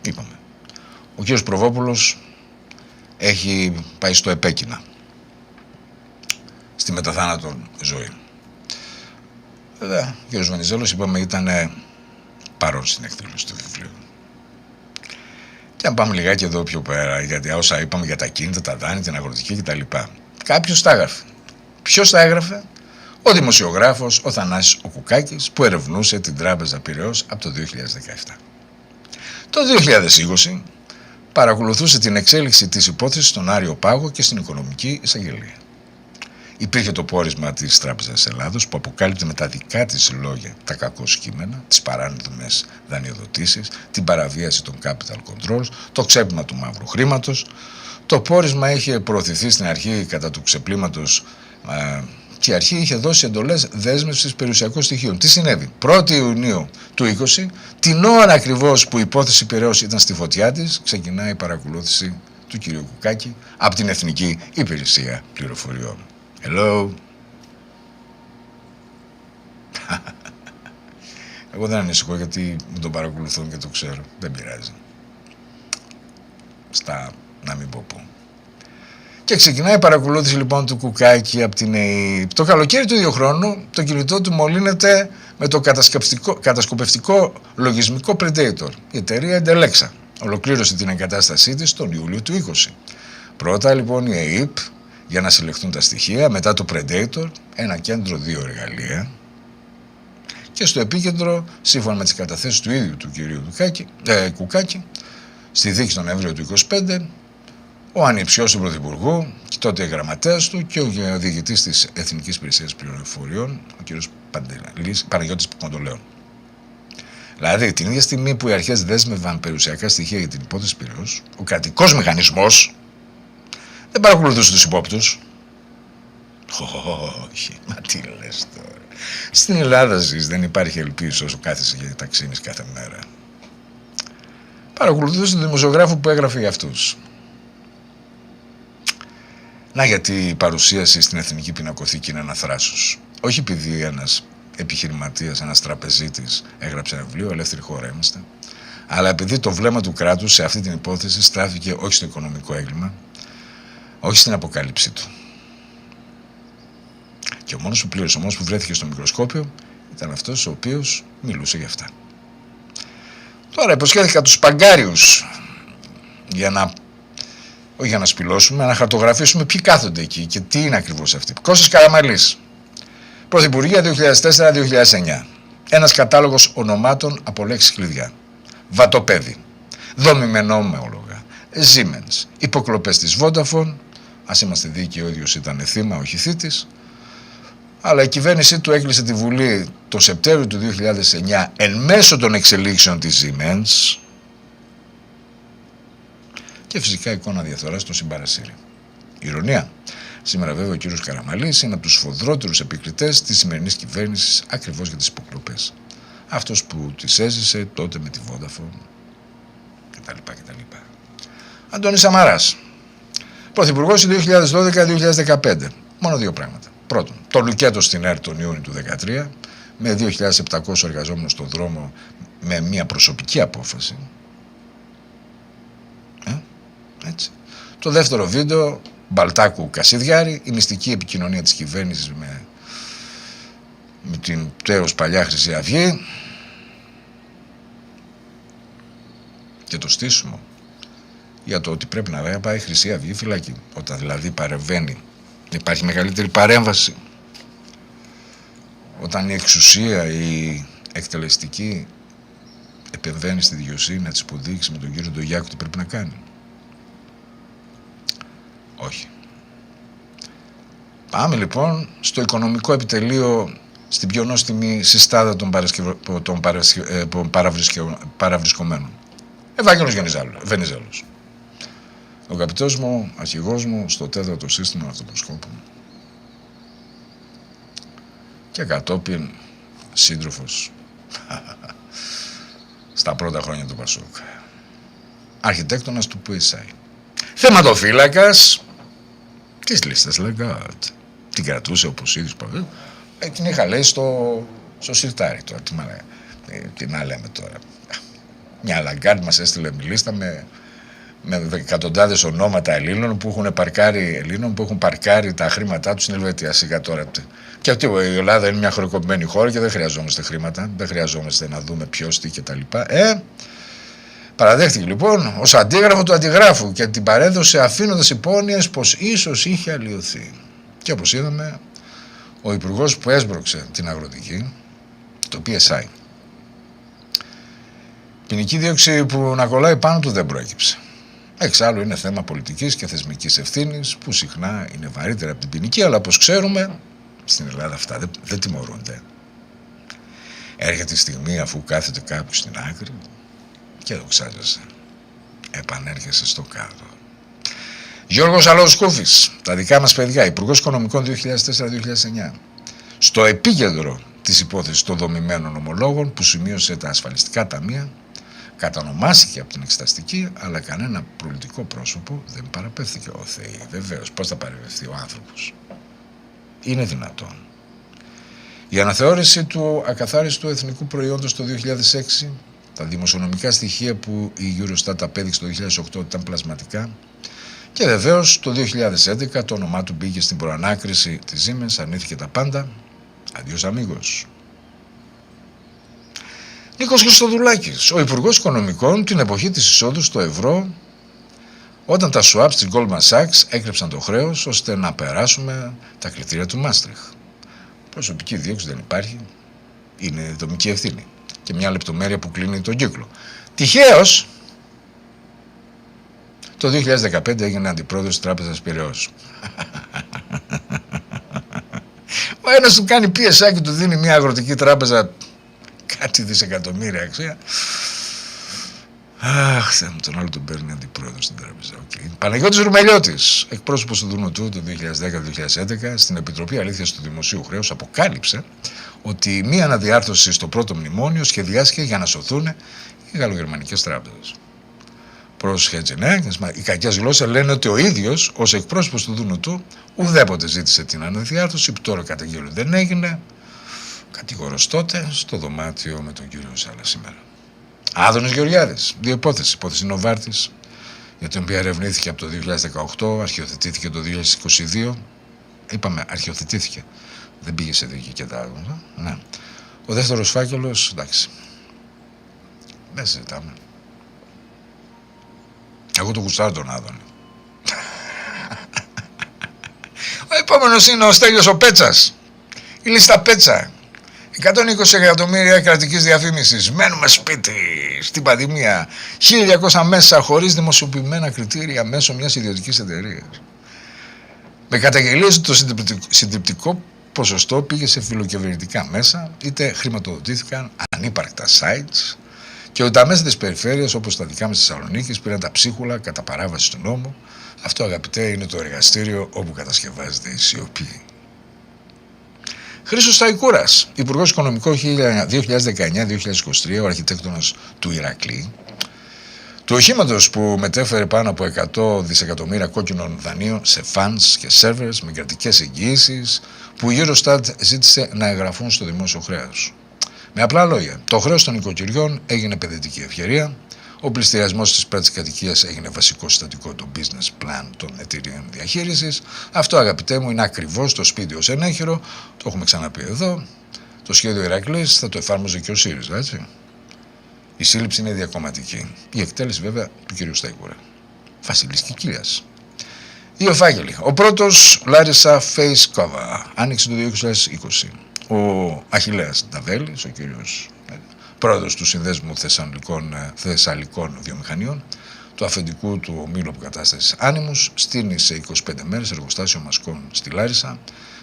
Είπαμε. Ο κ. Προβόπουλος έχει πάει στο επέκεινα, στη μεταθάνατο ζωή. Βέβαια, ο κ. Βενιζέλος, είπαμε, ήταν παρόν στην εκδήλωση του βιβλίου. Και αν πάμε λιγάκι εδώ πιο πέρα, γιατί όσα είπαμε για τα κίνητα, τα δάνεια, την αγροτική κτλ. Κάποιος τα έγραφε. Ποιος τα έγραφε? Ο δημοσιογράφος ο Θανάσης ο Κουκάκης, που ερευνούσε την Τράπεζα Πειραιώς από το 2017. Το 2020 παρακολουθούσε την εξέλιξη της υπόθεσης στον Άριο Πάγο και στην Οικονομική Εισαγγελία. Υπήρχε το πόρισμα της Τράπεζας Ελλάδος που αποκάλυπτε με τα δικά της λόγια τα κακό κείμενα, τις παράνομες δανειοδοτήσεις, την παραβίαση των capital controls, το ξέπλυμα του μαύρου χρήματος. Το πόρισμα είχε προωθηθεί στην αρχή κατά του ξεπλήματος και η αρχή είχε δώσει εντολές δέσμευσης περιουσιακών στοιχείων. Τι συνέβη? 1η Ιουνίου του 2020, την ώρα ακριβώς που η υπόθεση Πειραιώς ήταν στη φωτιά της, ξεκινάει η παρακολούθηση του κ. Κουκάκη από την Εθνική Υπηρεσία Πληροφοριών. Hello. Εγώ δεν ανησυχώ γιατί μου τον παρακολουθούν και το ξέρω. Δεν πειράζει. Στα να μην πω πού. Και ξεκινάει η παρακολούθηση λοιπόν του Κουκάκη από την ΕΕΠ. Το καλοκαίρι του ίδιου χρόνου το κινητό του μολύνεται με το κατασκοπευτικό λογισμικό Predator. Η εταιρεία Endelexa ολοκλήρωσε την εγκατάστασή της τον Ιούλιο του 2020. Πρώτα λοιπόν η ΕΕΠ, για να συλλεχθούν τα στοιχεία, μετά το Predator, ένα κέντρο 2 εργαλεία, και στο επίκεντρο, σύμφωνα με τις καταθέσεις του ίδιου του κυρίου Κουκάκη, στη δίκη τον Νοέμβριο του 2025, ο ανιψιός του Πρωθυπουργού, και τότε γραμματέας του και ο διοικητής της Εθνικής Υπηρεσίας Πληροφοριών, ο κ. Παναγιώτης Κοντολέων. Δηλαδή, την ίδια στιγμή που οι αρχές δέσμευαν περιουσιακά στοιχεία για την υπόθεση Πειραιώς, ο κρατικός μηχανισμός δεν παρακολουθούσε τους υπόπτους. Όχι, μα τι λες τώρα. Στην Ελλάδα ζεις, δεν υπάρχει ελπίση όσο κάθεσαι και ταξίνεις κάθε μέρα. Παρακολουθούσε τον δημοσιογράφο που έγραφε για αυτούς. Να, γιατί η παρουσίαση στην Εθνική Πινακοθήκη είναι ένα θράσος. Όχι επειδή ένας επιχειρηματίας, ένας τραπεζίτης έγραψε ένα βιβλίο, ελεύθερη χώρα είμαστε, αλλά επειδή το βλέμμα του κράτους σε αυτή την υπόθεση στράφηκε όχι στο οικονομικό έγκλημα, όχι στην αποκάλυψή του. Και ο μόνος που πλήρωσε, ο μόνος που βρέθηκε στο μικροσκόπιο ήταν αυτός ο οποίος μιλούσε για αυτά. Τώρα υποσχέθηκα τους παγκάριους όχι για να σπηλώσουμε, να χαρτογραφήσουμε ποιοι κάθονται εκεί και τι είναι ακριβώς αυτοί. Κώστας Καραμαλής, Πρωθυπουργία 2004-2009. Ένας κατάλογος ονομάτων από λέξεις κλειδιά. Βατοπέδι, δομημενόμεολογα, Siemens, υποκλοπές της Vodafone, ας είμαστε δίκαιοι, ο ίδιος ήταν θύμα, όχι θήτης, αλλά η κυβέρνησή του έκλεισε τη Βουλή το Σεπτέμβριο του 2009 εν μέσω των εξελίξεων της Siemens και φυσικά εικόνα διαφθοράς στο Συμπαρασύρι. Ηρωνία. Σήμερα βέβαια ο κύριος Καραμαλής είναι από τους σφοδρότερους επικριτές της σημερινής κυβέρνησης ακριβώς για τις υποκλοπές. Αυτός που τις έζησε τότε με τη Vodafone κτλ. Αντώνης Σαμαράς, πρωθυπουργός 2012-2015. Μόνο δύο πράγματα. Πρώτον, το λουκέτο στην ΕΡΤ τον Ιούνιο του 2013 με 2.700 εργαζόμενους στον δρόμο με μια προσωπική απόφαση. Έτσι. Το δεύτερο βίντεο, Μπαλτάκου Κασιδιάρη, η μυστική επικοινωνία της κυβέρνησης με την τέως παλιά Χρυσή Αυγή και το στήσιμο για το ότι πρέπει να πάει η Χρυσή Αυγή φυλακή. Όταν δηλαδή παρεμβαίνει Υπάρχει μεγαλύτερη παρέμβαση όταν η εξουσία, η εκτελεστική, επεμβαίνει στη δικαιοσύνη να της υποδείξει με τον κύριο Ντογιάκο τι πρέπει να κάνει? Όχι. Πάμε λοιπόν στο οικονομικό επιτελείο, στην πιο νόστιμη συστάδα των παραβρισκομένων. Ευάγγελος Βενιζέλος. Ο αγαπητός μου, αρχηγός μου στο 4ο σύστημα αυτοποσκόπου και κατόπιν σύντροφος στα πρώτα χρόνια του Πασόκ. Αρχιτέκτονας του ΠΟΕΣΑΙ. Θεματοφύλακας της λίστας Λαγκάρτ. Την κρατούσε όπως ίδιος παντού. Την είχα λέει στο σιρτάρι τώρα. Τι να λέμε τώρα. Μια Λαγκάρτ μας έστειλε λίστα με εκατοντάδες ονόματα Ελλήνων που έχουν παρκάρει τα χρήματά τους στην Ελβετία. Σιγά τώρα. Και αυτή η Ελλάδα είναι μια χρεοκοπημένη χώρα και δεν χρειαζόμαστε χρήματα. Δεν χρειαζόμαστε να δούμε ποιος, τι κτλ. Παραδέχτηκε λοιπόν ως αντίγραφο του αντιγράφου και την παρέδωσε αφήνοντας υπόνοιες πως ίσως είχε αλλοιωθεί. Και όπως είδαμε, ο υπουργός που έσπρωξε την αγροτική, το PSI, ποινική δίωξη που να κολλάει πάνω του δεν προέκυψε. Εξάλλου είναι θέμα πολιτικής και θεσμικής ευθύνης που συχνά είναι βαρύτερα από την ποινική, αλλά όπως ξέρουμε στην Ελλάδα αυτά δεν τιμωρούνται. Έρχεται η στιγμή αφού κάθεται κάποιος στην άκρη και δοξάζεσαι. Επανέρχεσαι στο κάτω. Γιώργος Αλαοσκούφης, τα δικά μας παιδιά, Υπουργός Οικονομικών 2004-2009. Στο επίκεντρο της υπόθεσης των δομημένων ομολόγων που σημείωσε τα ασφαλιστικά ταμεία, κατανομάστηκε από την εξεταστική, αλλά κανένα πολιτικό πρόσωπο δεν παραπέμφθηκε. Ο Θεή, βεβαίως, πώς θα παρεμβευτεί ο άνθρωπος? Είναι δυνατόν? Η αναθεώρηση του ακαθάριστου εθνικού προϊόντος το 2006, τα δημοσιονομικά στοιχεία που η Eurostat απέδειξε το 2008 ήταν πλασματικά, και βεβαίως το 2011 το όνομά του μπήκε στην προανάκριση της Siemens, αρνήθηκε τα πάντα. Αντίος αμίγος. Νίκος Χριστοδουλάκης, ο Υπουργός Οικονομικών την εποχή της εισόδου στο ευρώ, όταν τα swaps της Goldman Sachs έκρυψαν το χρέος ώστε να περάσουμε τα κριτήρια του Μάστριχ. Προσωπική δίωξη δεν υπάρχει, είναι δομική ευθύνη. Και μια λεπτομέρεια που κλείνει τον κύκλο. Τυχαίως, το 2015 έγινε αντιπρόεδρος της Τράπεζας Πειραιώς. Ο ένας του κάνει PSI και του δίνει μια αγροτική τράπεζα κάτι δισεκατομμύρια αξία. Αχ, Θεέ μου, τον άλλο τον παίρνει αντιπρόεδρος στην τράπεζα. Okay. Παναγιώτης Ρουμελιώτης, εκπρόσωπος του Δουνουτού το 2010-2011, στην Επιτροπή Αλήθειας του Δημοσίου Χρέους, αποκάλυψε ότι μία αναδιάρθρωση στο πρώτο μνημόνιο σχεδιάστηκε για να σωθούν οι γαλλογερμανικές τράπεζες. Πρόσχετσε, ναι, οι κακές γλώσσες λένε ότι ο ίδιος, ως εκπρόσωπος του Δουνουτού, ουδέποτε ζήτησε την αναδιάρθρωση, που τώρα καταγγέλουν δεν έγινε. Κατηγορός τότε στο δωμάτιο με τον κύριο Σάλα σήμερα. Άδωνης Γεωργιάδης, δύο υπόθεση. Υπόθεση Νοβάρτης, για την οποία ερευνήθηκε από το 2018, αρχιοθετήθηκε το 2022. Είπαμε, αρχιοθετήθηκε. Δεν πήγε σε δίκη και τα άλλα. Ναι. Ο δεύτερος φάκελος, εντάξει. Δεν συζητάμε. Εγώ το γουστάρω τον Άδωνη. Ο επόμενος είναι ο Στέλιος ο Πέτσας. Η λίστα Πέτσα. 120 εκατομμύρια κρατικής διαφήμισης. Μένουμε σπίτι στην πανδημία. 1.200 μέσα χωρίς δημοσιοποιημένα κριτήρια μέσω μιας ιδιωτικής εταιρείας. Με καταγγελίες ότι το συντριπτικό ποσοστό πήγε σε φιλοκυβερνητικά μέσα, είτε χρηματοδοτήθηκαν ανύπαρκτα sites, και ότι τα μέσα της περιφέρειας, όπως τα δικά μας της Θεσσαλονίκης, πήραν τα ψίχουλα κατά παράβαση του νόμου. Αυτό, αγαπητέ, είναι το εργαστήριο όπου κατασκευάζεται η σιωπή. Χρήστος Σταϊκούρας, Υπουργός Οικονομικών 2019-2023, ο αρχιτέκτονας του Ηρακλή, του οχήματος που μετέφερε πάνω από 100 δισεκατομμύρια κόκκινων δανείων σε funds και servers με κρατικές εγγυήσεις, που η Eurostat ζήτησε να εγγραφούν στο δημόσιο χρέος. Με απλά λόγια, το χρέος των οικοκυριών έγινε επενδυτική ευκαιρία, ο πληστηριασμός της πρώτης κατοικίας έγινε βασικό συστατικό του business plan των εταιρείων διαχείρισης. Αυτό, αγαπητέ μου, είναι ακριβώς το σπίτι ως ενέχειρο, το έχουμε ξαναπεί εδώ. Το σχέδιο Ηρακλής θα το εφάρμοζε και ο ΣΥΡΙΖΑ, έτσι. Η σύλληψη είναι διακομματική. Η εκτέλεση, βέβαια, του κ. Σταϊκούρα. Βασιλής Κικίλιας. Δύο φάκελοι. Ο πρώτος, Λάρισα Face Cover, άνοιξε το 2020. Ο Αχιλλέας Νταβέλης, ο κύριος πρόεδρος του Συνδέσμου Θεσσαλικών Βιομηχανιών, του αφεντικού του ομίλου αποκατάστασης Άνιμους, στείνει σε 25 μέρες εργοστάσιο μασκών στη Λάρισα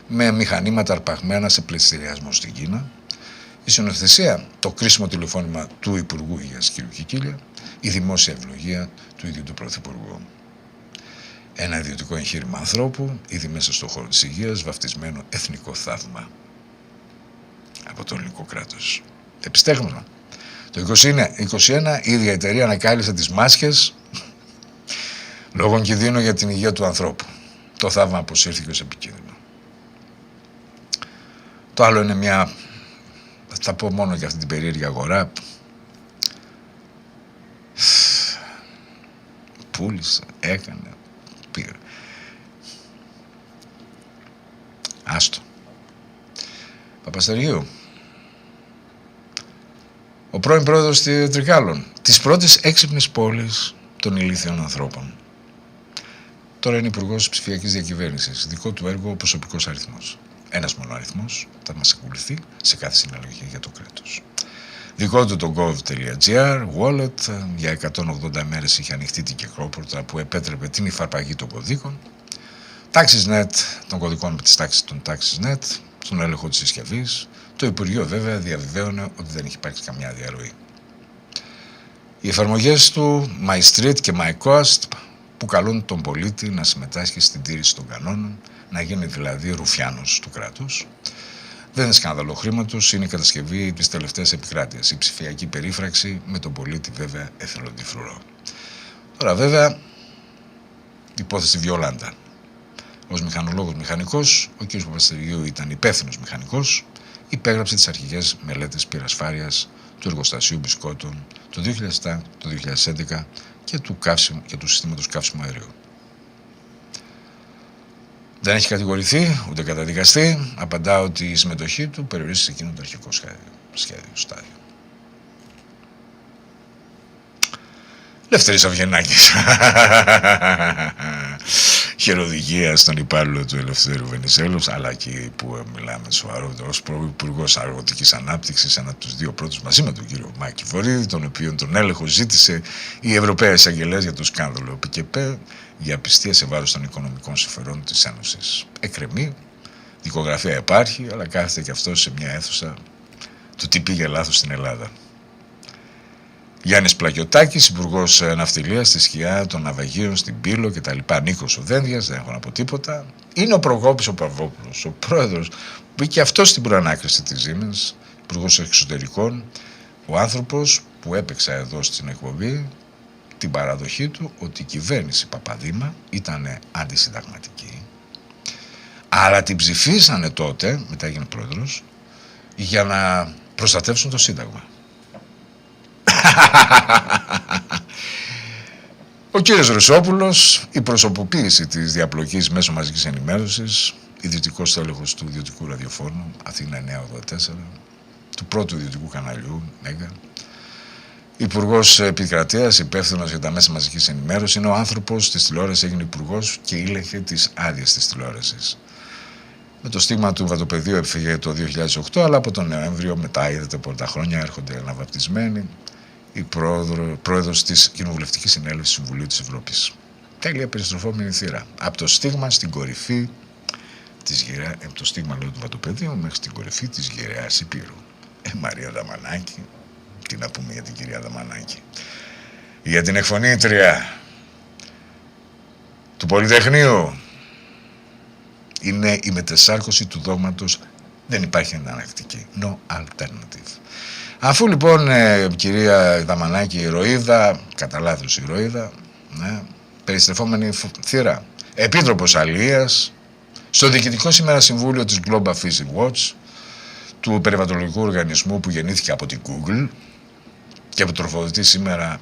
με μηχανήματα αρπαγμένα σε πληστηριασμό στην Κίνα. Η συνοθεσία, το κρίσιμο τηλεφώνημα του Υπουργού Υγείας κ. Κικίλια, η δημόσια ευλογία του ίδιου του Πρωθυπουργού. Ένα ιδιωτικό εγχείρημα ανθρώπου, ήδη μέσα στον χώρο της υγείας, βαφτισμένο εθνικό θαύμα από το ελληνικό κράτος. Επιστέγνωμα. Το 2021 η ίδια εταιρεία ανακάλυψε τις μάσκες λόγω κινδύνου για την υγεία του ανθρώπου. Το θαύμα αποσύρθηκε ως επικίνδυνο. Το άλλο είναι μια, θα πω μόνο για αυτή την περίεργη αγορά. Πούλησε, έκανε, πήρε. Άστο. Παπαστεργίου. Ο πρώην πρόεδρος Τρικάλων, της πρώτης έξυπνης πόλης των ηλίθιων ανθρώπων. Τώρα είναι υπουργός ψηφιακής διακυβέρνησης. Δικό του έργο ο προσωπικός αριθμός. Ένας μόνο αριθμός θα μας ακολουθεί σε κάθε συναλλαγή για το κράτος. Δικό του το gov.gr, wallet, για 180 μέρες είχε ανοιχτή την κυκλόπορτα που επέτρεπε την υφαρπαγή των κωδίκων. TaxisNet, των κωδικών με τις τάξεις των TaxisNet, στον έλεγχο της συσκευής. Το Υπουργείο βέβαια διαβεβαίωνε ότι δεν έχει υπάρξει καμιά διαρροή. Οι εφαρμογές του MyStreet και MyCoast που καλούν τον πολίτη να συμμετάσχει στην τήρηση των κανόνων, να γίνει δηλαδή ρουφιάνος του κράτους. Δεν είναι σκάνδαλο χρήματος, είναι η κατασκευή της τελευταίας επικράτειας, η ψηφιακή περίφραξη με τον πολίτη βέβαια εθελοντή φρουρό. Τώρα βέβαια, υπόθεση Βιολάντα. Ως μηχανολόγος μηχανικός, ο κ. Παπαστεργίου ήταν υπεύθυνος μηχανικός, υπέγραψε τις αρχικές μελέτες πυρασφάλειας του εργοστασίου μπισκότων το 2007, το 2011 και του συστήματος καύσιμου αερίου. Δεν έχει κατηγορηθεί, ούτε καταδικαστεί. Απαντά ότι η συμμετοχή του περιορίζεται σε εκείνο το αρχικό στάδιο. Λευτέρης Αυγενάκης. Χειροδικία στον υπάλληλο του Ελευθέρου Βενιζέλου, αλλά και που μιλάμε σοβαρό, ως Υπουργός Αγροτικής Ανάπτυξης, ένα από τους δύο πρώτους μαζί με τον κύριο Μάκη Βορύδη, τον οποίον τον έλεγχο ζήτησε η Ευρωπαία Εισαγγελέας για το σκάνδαλο ΠΚΠ για απιστία σε βάρος των οικονομικών συμφερόντων της Ένωσης. Εκκρεμεί, δικογραφία υπάρχει, αλλά κάθεται και αυτό σε μια αίθουσα του τι πήγε λάθος στην Ελλάδα. Γιάννης Πλακιωτάκης, υπουργός ναυτιλίας στη σκιά των ναυαγίων, στην Πύλο κτλ. Νίκος ο Δένδιας, δεν έχω να πω τίποτα. Είναι ο Προκόπης ο Παυλόπουλος, ο πρόεδρος που μπήκε αυτό στην προανάκριση της Siemens, υπουργός εξωτερικών, ο άνθρωπος που έπαιξα εδώ στην εκπομπή την παραδοχή του ότι η κυβέρνηση Παπαδήμα ήταν αντισυνταγματική, αλλά την ψηφίσανε τότε, μετά έγινε πρόεδρος, για να προστατεύσουν το Σύνταγμα. Ο κύριος Ρουσόπουλος, η προσωποποίηση της διαπλοκής μέσω μαζικής ενημέρωσης, ιδιωτικός τέλεχος του ιδιωτικού ραδιοφόρου Αθήνα 984, του πρώτου ιδιωτικού καναλιού Μέγα, υπουργός επικρατείας, υπεύθυνος για τα μέσα μαζικής ενημέρωσης, είναι ο άνθρωπος της τηλεόρασης, έγινε υπουργός και ήλεγχε τις άδειες της τηλεόρασης. Με το στίγμα του βατοπεδίου έφυγε το 2008, αλλά από τον Νοέμβριο μετά, είδατε πολλά χρόνια, έρχονται αναβαπτισμένοι. Η πρόεδρος της Κοινοβουλευτικής Συνέλευσης Συμβουλίου της Ευρώπης. Τέλεια περιστροφόμενη θύρα. Από το στίγμα στην κορυφή της γυραιάς, το στίγμα λέω του βατοπεδίου μέχρι στην κορυφή της γυραιάς Υπήρου. Μαρία Δαμανάκη, τι να πούμε για την κυρία Δαμανάκη. Για την εκφωνήτρια του Πολυτεχνείου. Είναι η μετεσάρκωση του δόγματος, δεν υπάρχει εναλλακτική. No alternative. Αφού λοιπόν κυρία Δαμανάκη ηρωίδα, κατά λάθος ηρωίδα, ναι, περιστρεφόμενη θύρα, επίτροπος αλληλείας, στο διοικητικό σήμερα συμβούλιο της Global Fishing Watch, του περιβαλλοντικού οργανισμού που γεννήθηκε από την Google και που τροφοδοτεί σήμερα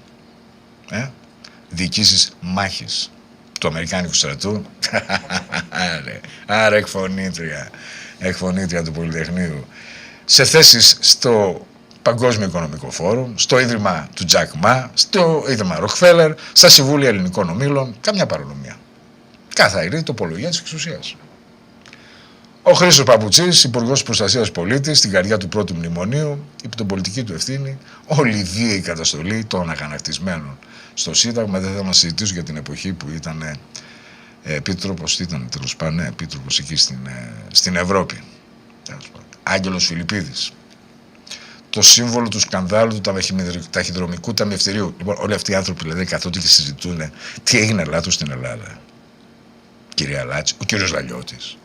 διοικήσεις μάχης του Αμερικάνικου στρατού. Άρα εκφωνήτρια του Πολυτεχνείου, σε θέσεις στο Παγκόσμιο Οικονομικό Φόρουμ, στο Ίδρυμα του Τζακ Μα, στο Ίδρυμα Ροκφέλερ, στα Συμβούλια Ελληνικών Ομίλων, καμιά παρανομία. Καθαρή τοπολογία της εξουσίας. Ο Χρήστος Παπουτσής, Υπουργός Προστασίας Πολίτη, στην καρδιά του πρώτου μνημονίου, υπό την πολιτική του ευθύνη, όλη η βίαιη καταστολή των αγανακτισμένων στο Σύνταγμα. Δεν θα μας συζητήσω για την εποχή που ήταν επίτροπος, επίτροπος εκεί στην Ευρώπη. Άγγελος Φιλιππίδης. Το σύμβολο του σκανδάλου του ταχυδρομικού ταμιευτηρίου. Λοιπόν, όλοι αυτοί οι άνθρωποι δηλαδή καθότι και συζητούν τι έγινε λάθος στην Ελλάδα. Κυρία Λάτση, ο κύριος Λαλιώτης.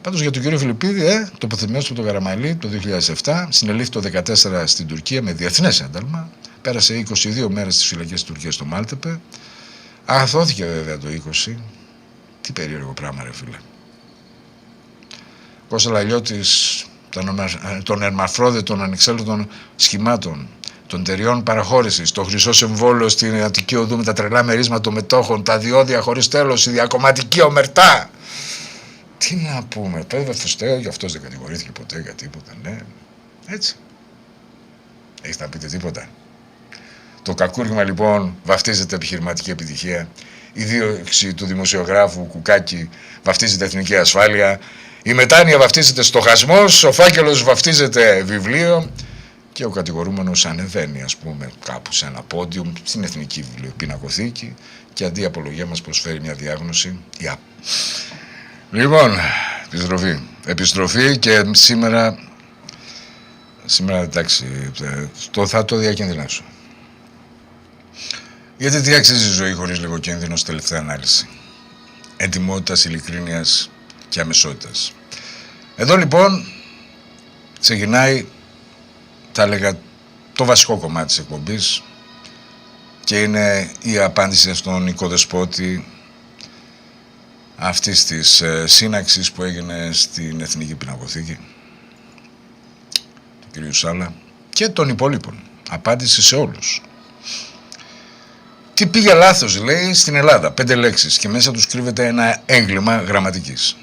Πάντως για τον κύριο Φιλιππίδη, τοποθετημένος από τον Καραμαλή το 2007, συνελήφθη το 2014 στην Τουρκία με διεθνές ένταλμα. Πέρασε 22 μέρες στις φυλακές της Τουρκίας στο Μάλτεπε. Αγαθώθηκε βέβαια το 20. Τι περίεργο πράγμα, ρε φίλε. Κώστα Λαλιώτης των ερμαφρόδιτων ανεξέλεγκτων σχημάτων, των εταιριών παραχώρησης, το χρυσό συμβόλαιο στην Αττική Οδού με τα τρελά μερίσματα των μετόχων, τα διόδια χωρίς τέλος, η διακομματική ομερτά. Τι να πούμε, βέβαια γι' αυτός δεν κατηγορήθηκε ποτέ για τίποτα, ναι. Έτσι. Έχεις να πείτε τίποτα? Το κακούργημα λοιπόν βαφτίζεται επιχειρηματική επιτυχία. Η δίωξη του δημοσιογράφου Κουκάκη βαφτίζεται εθνική ασφάλεια. Η μετάνοια βαφτίζεται στοχασμός. Ο φάκελος βαφτίζεται βιβλίο. Και ο κατηγορούμενος ανεβαίνει, ας πούμε, κάπου σε ένα πόντιουμ στην Εθνική Πινακοθήκη και αντί απολογία μας προσφέρει μια διάγνωση. Λοιπόν, επιστροφή και σήμερα εντάξει, θα το διακινδυνεύσω. Γιατί τι αξίζει η ζωή χωρίς λίγο κίνδυνο στη τελευταία ανάλυση? Ετοιμότητας, ειλικρίνειας και αμεσότητας. Εδώ λοιπόν ξεκινάει, θα έλεγα, το βασικό κομμάτι της εκπομπής και είναι η απάντηση στον οικοδεσπότη αυτής της σύναξης που έγινε στην Εθνική Πινακοθήκη του κ. Σάλα και των υπολείπων. Απάντηση σε όλους. Τι πήγε λάθος, λέει, στην Ελλάδα? 5 λέξεις και μέσα τους κρύβεται ένα έγκλημα γραμματικής.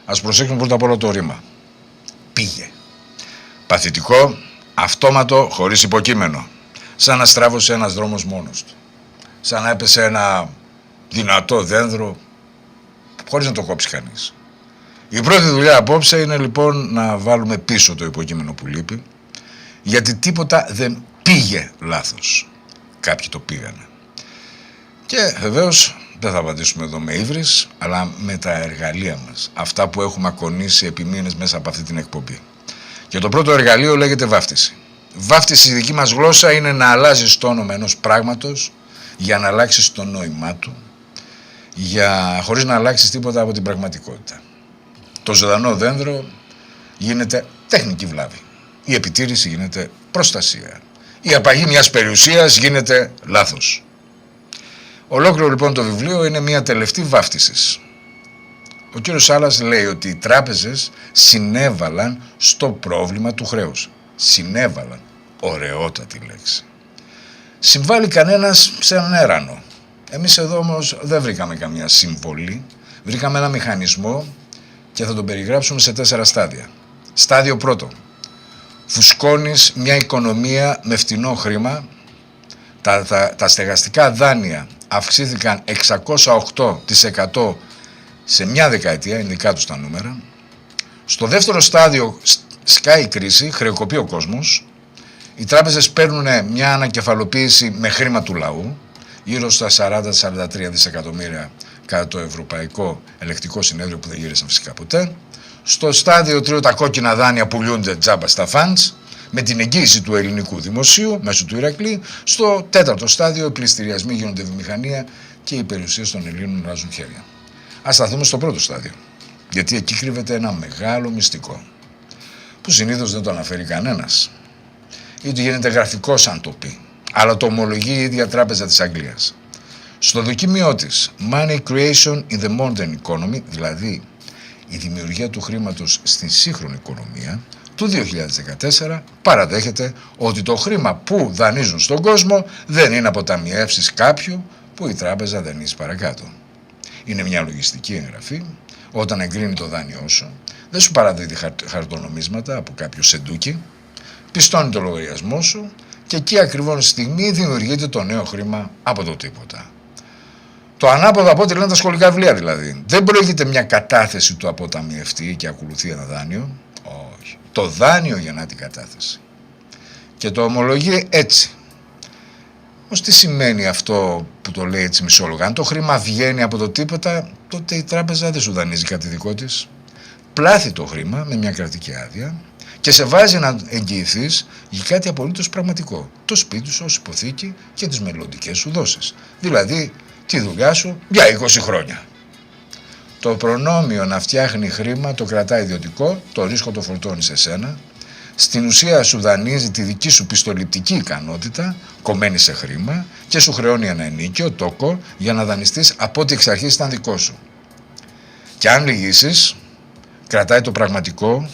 Ας προσέξουμε πρώτα απ' όλα το ρήμα. Πήγε. Παθητικό, αυτόματο, χωρίς υποκείμενο. Σαν να στράβωσε ένας δρόμος μόνος του. Σαν να έπεσε ένα δυνατό δένδρο χωρίς να το κόψει κανείς. Η πρώτη δουλειά απόψε είναι λοιπόν να βάλουμε πίσω το υποκείμενο που λείπει, γιατί τίποτα δεν πήγε λάθος. Κάποιοι το πήγανε. Και βεβαίως δεν θα απαντήσουμε εδώ με ύβρις, αλλά με τα εργαλεία μας. Αυτά που έχουμε ακονίσει επί μήνες μέσα από αυτή την εκπομπή. Και το πρώτο εργαλείο λέγεται βάφτιση. Βάφτιση στη δική μας γλώσσα είναι να αλλάζεις το όνομα ενός πράγματος για να αλλάξεις το νόημά του, χωρίς να αλλάξεις τίποτα από την πραγματικότητα. Το ζωντανό δένδρο γίνεται τεχνική βλάβη. Η επιτήρηση γίνεται προστασία. Η απαγή μιας περιουσίας γίνεται λάθος. Ολόκληρο λοιπόν το βιβλίο είναι μια τελευταία βάφτισης. Ο κύριος Σάλας λέει ότι οι τράπεζες συνέβαλαν στο πρόβλημα του χρέους. Συνέβαλαν. Ωραιότατη λέξη. Συμβάλλει κανένας σε έναν έρανο. Εμείς εδώ όμως δεν βρήκαμε καμία συμβολή. Βρήκαμε ένα μηχανισμό και θα τον περιγράψουμε σε 4 στάδια. Στάδιο πρώτο. Φουσκώνεις μια οικονομία με φτηνό χρήμα. Τα στεγαστικά δάνεια αυξήθηκαν 608% σε μια δεκαετία, είναι δικά τους τα νούμερα. Στο δεύτερο στάδιο σκάει η κρίση, χρεοκοπεί ο κόσμος. Οι τράπεζες παίρνουν μια ανακεφαλοποίηση με χρήμα του λαού, γύρω στα 40-43 δισεκατομμύρια κατά το Ευρωπαϊκό Ελεκτικό Συνέδριο που δεν γύρισαν φυσικά ποτέ. Στο στάδιο 3 τα κόκκινα δάνεια πουλούνται τζάμπα στα funds, με την εγγύηση του ελληνικού δημοσίου μέσω του Ηρακλή. Στο 4ο στάδιο οι πληστηριασμοί γίνονται βιομηχανία και οι περιουσίες των Ελλήνων αλλάζουν χέρια. Ας σταθούμε στο πρώτο στάδιο, γιατί εκεί κρύβεται ένα μεγάλο μυστικό, που συνήθως δεν το αναφέρει κανένας, ή γίνεται γραφικό αν το πει, αλλά το ομολογεί η ίδια Τράπεζα της Αγγλίας. Στο δοκίμιό της Money Creation in the Modern Economy, δηλαδή η δημιουργία του χρήματος στην σύγχρονη οικονομία, του 2014 παραδέχεται ότι το χρήμα που δανείζουν στον κόσμο δεν είναι αποταμιεύσεις κάποιου που η τράπεζα δανείζει παρακάτω. Είναι μια λογιστική εγγραφή. Όταν εγκρίνει το δάνειό σου, δεν σου παραδίδει χαρτονομίσματα από κάποιο σεντούκι, πιστώνει το λογαριασμό σου και εκεί ακριβώς στη στιγμή δημιουργείται το νέο χρήμα από το τίποτα. Το ανάποδο από ό,τι λένε τα σχολικά βιβλία δηλαδή. Δεν προηγείται μια κατάθεση του αποταμιευτή και ακολουθεί ένα δάνειο. Όχι. Το δάνειο γεννά την κατάθεση. Και το ομολογεί έτσι. Όμως τι σημαίνει αυτό που το λέει έτσι μισόλογα? Αν το χρήμα βγαίνει από το τίποτα, τότε η τράπεζα δεν σου δανείζει κάτι δικό της. Πλάθει το χρήμα με μια κρατική άδεια και σε βάζει να εγγυηθείς για κάτι απολύτως πραγματικό. Το σπίτι σου ως υποθήκη και τις μελλοντικές σου δόσεις. Δηλαδή τη δουλειά σου για 20 χρόνια. Το προνόμιο να φτιάχνει χρήμα το κρατάει ιδιωτικό, το ρίσκο το φορτώνει σε σένα. Στην ουσία σου δανείζει τη δική σου πιστοληπτική ικανότητα, κομμένη σε χρήμα, και σου χρεώνει ένα ενίκιο, τόκο, για να δανειστείς από ό,τι εξ αρχής ήταν δικό σου. Και αν λυγίσεις, κρατάει το πραγματικό,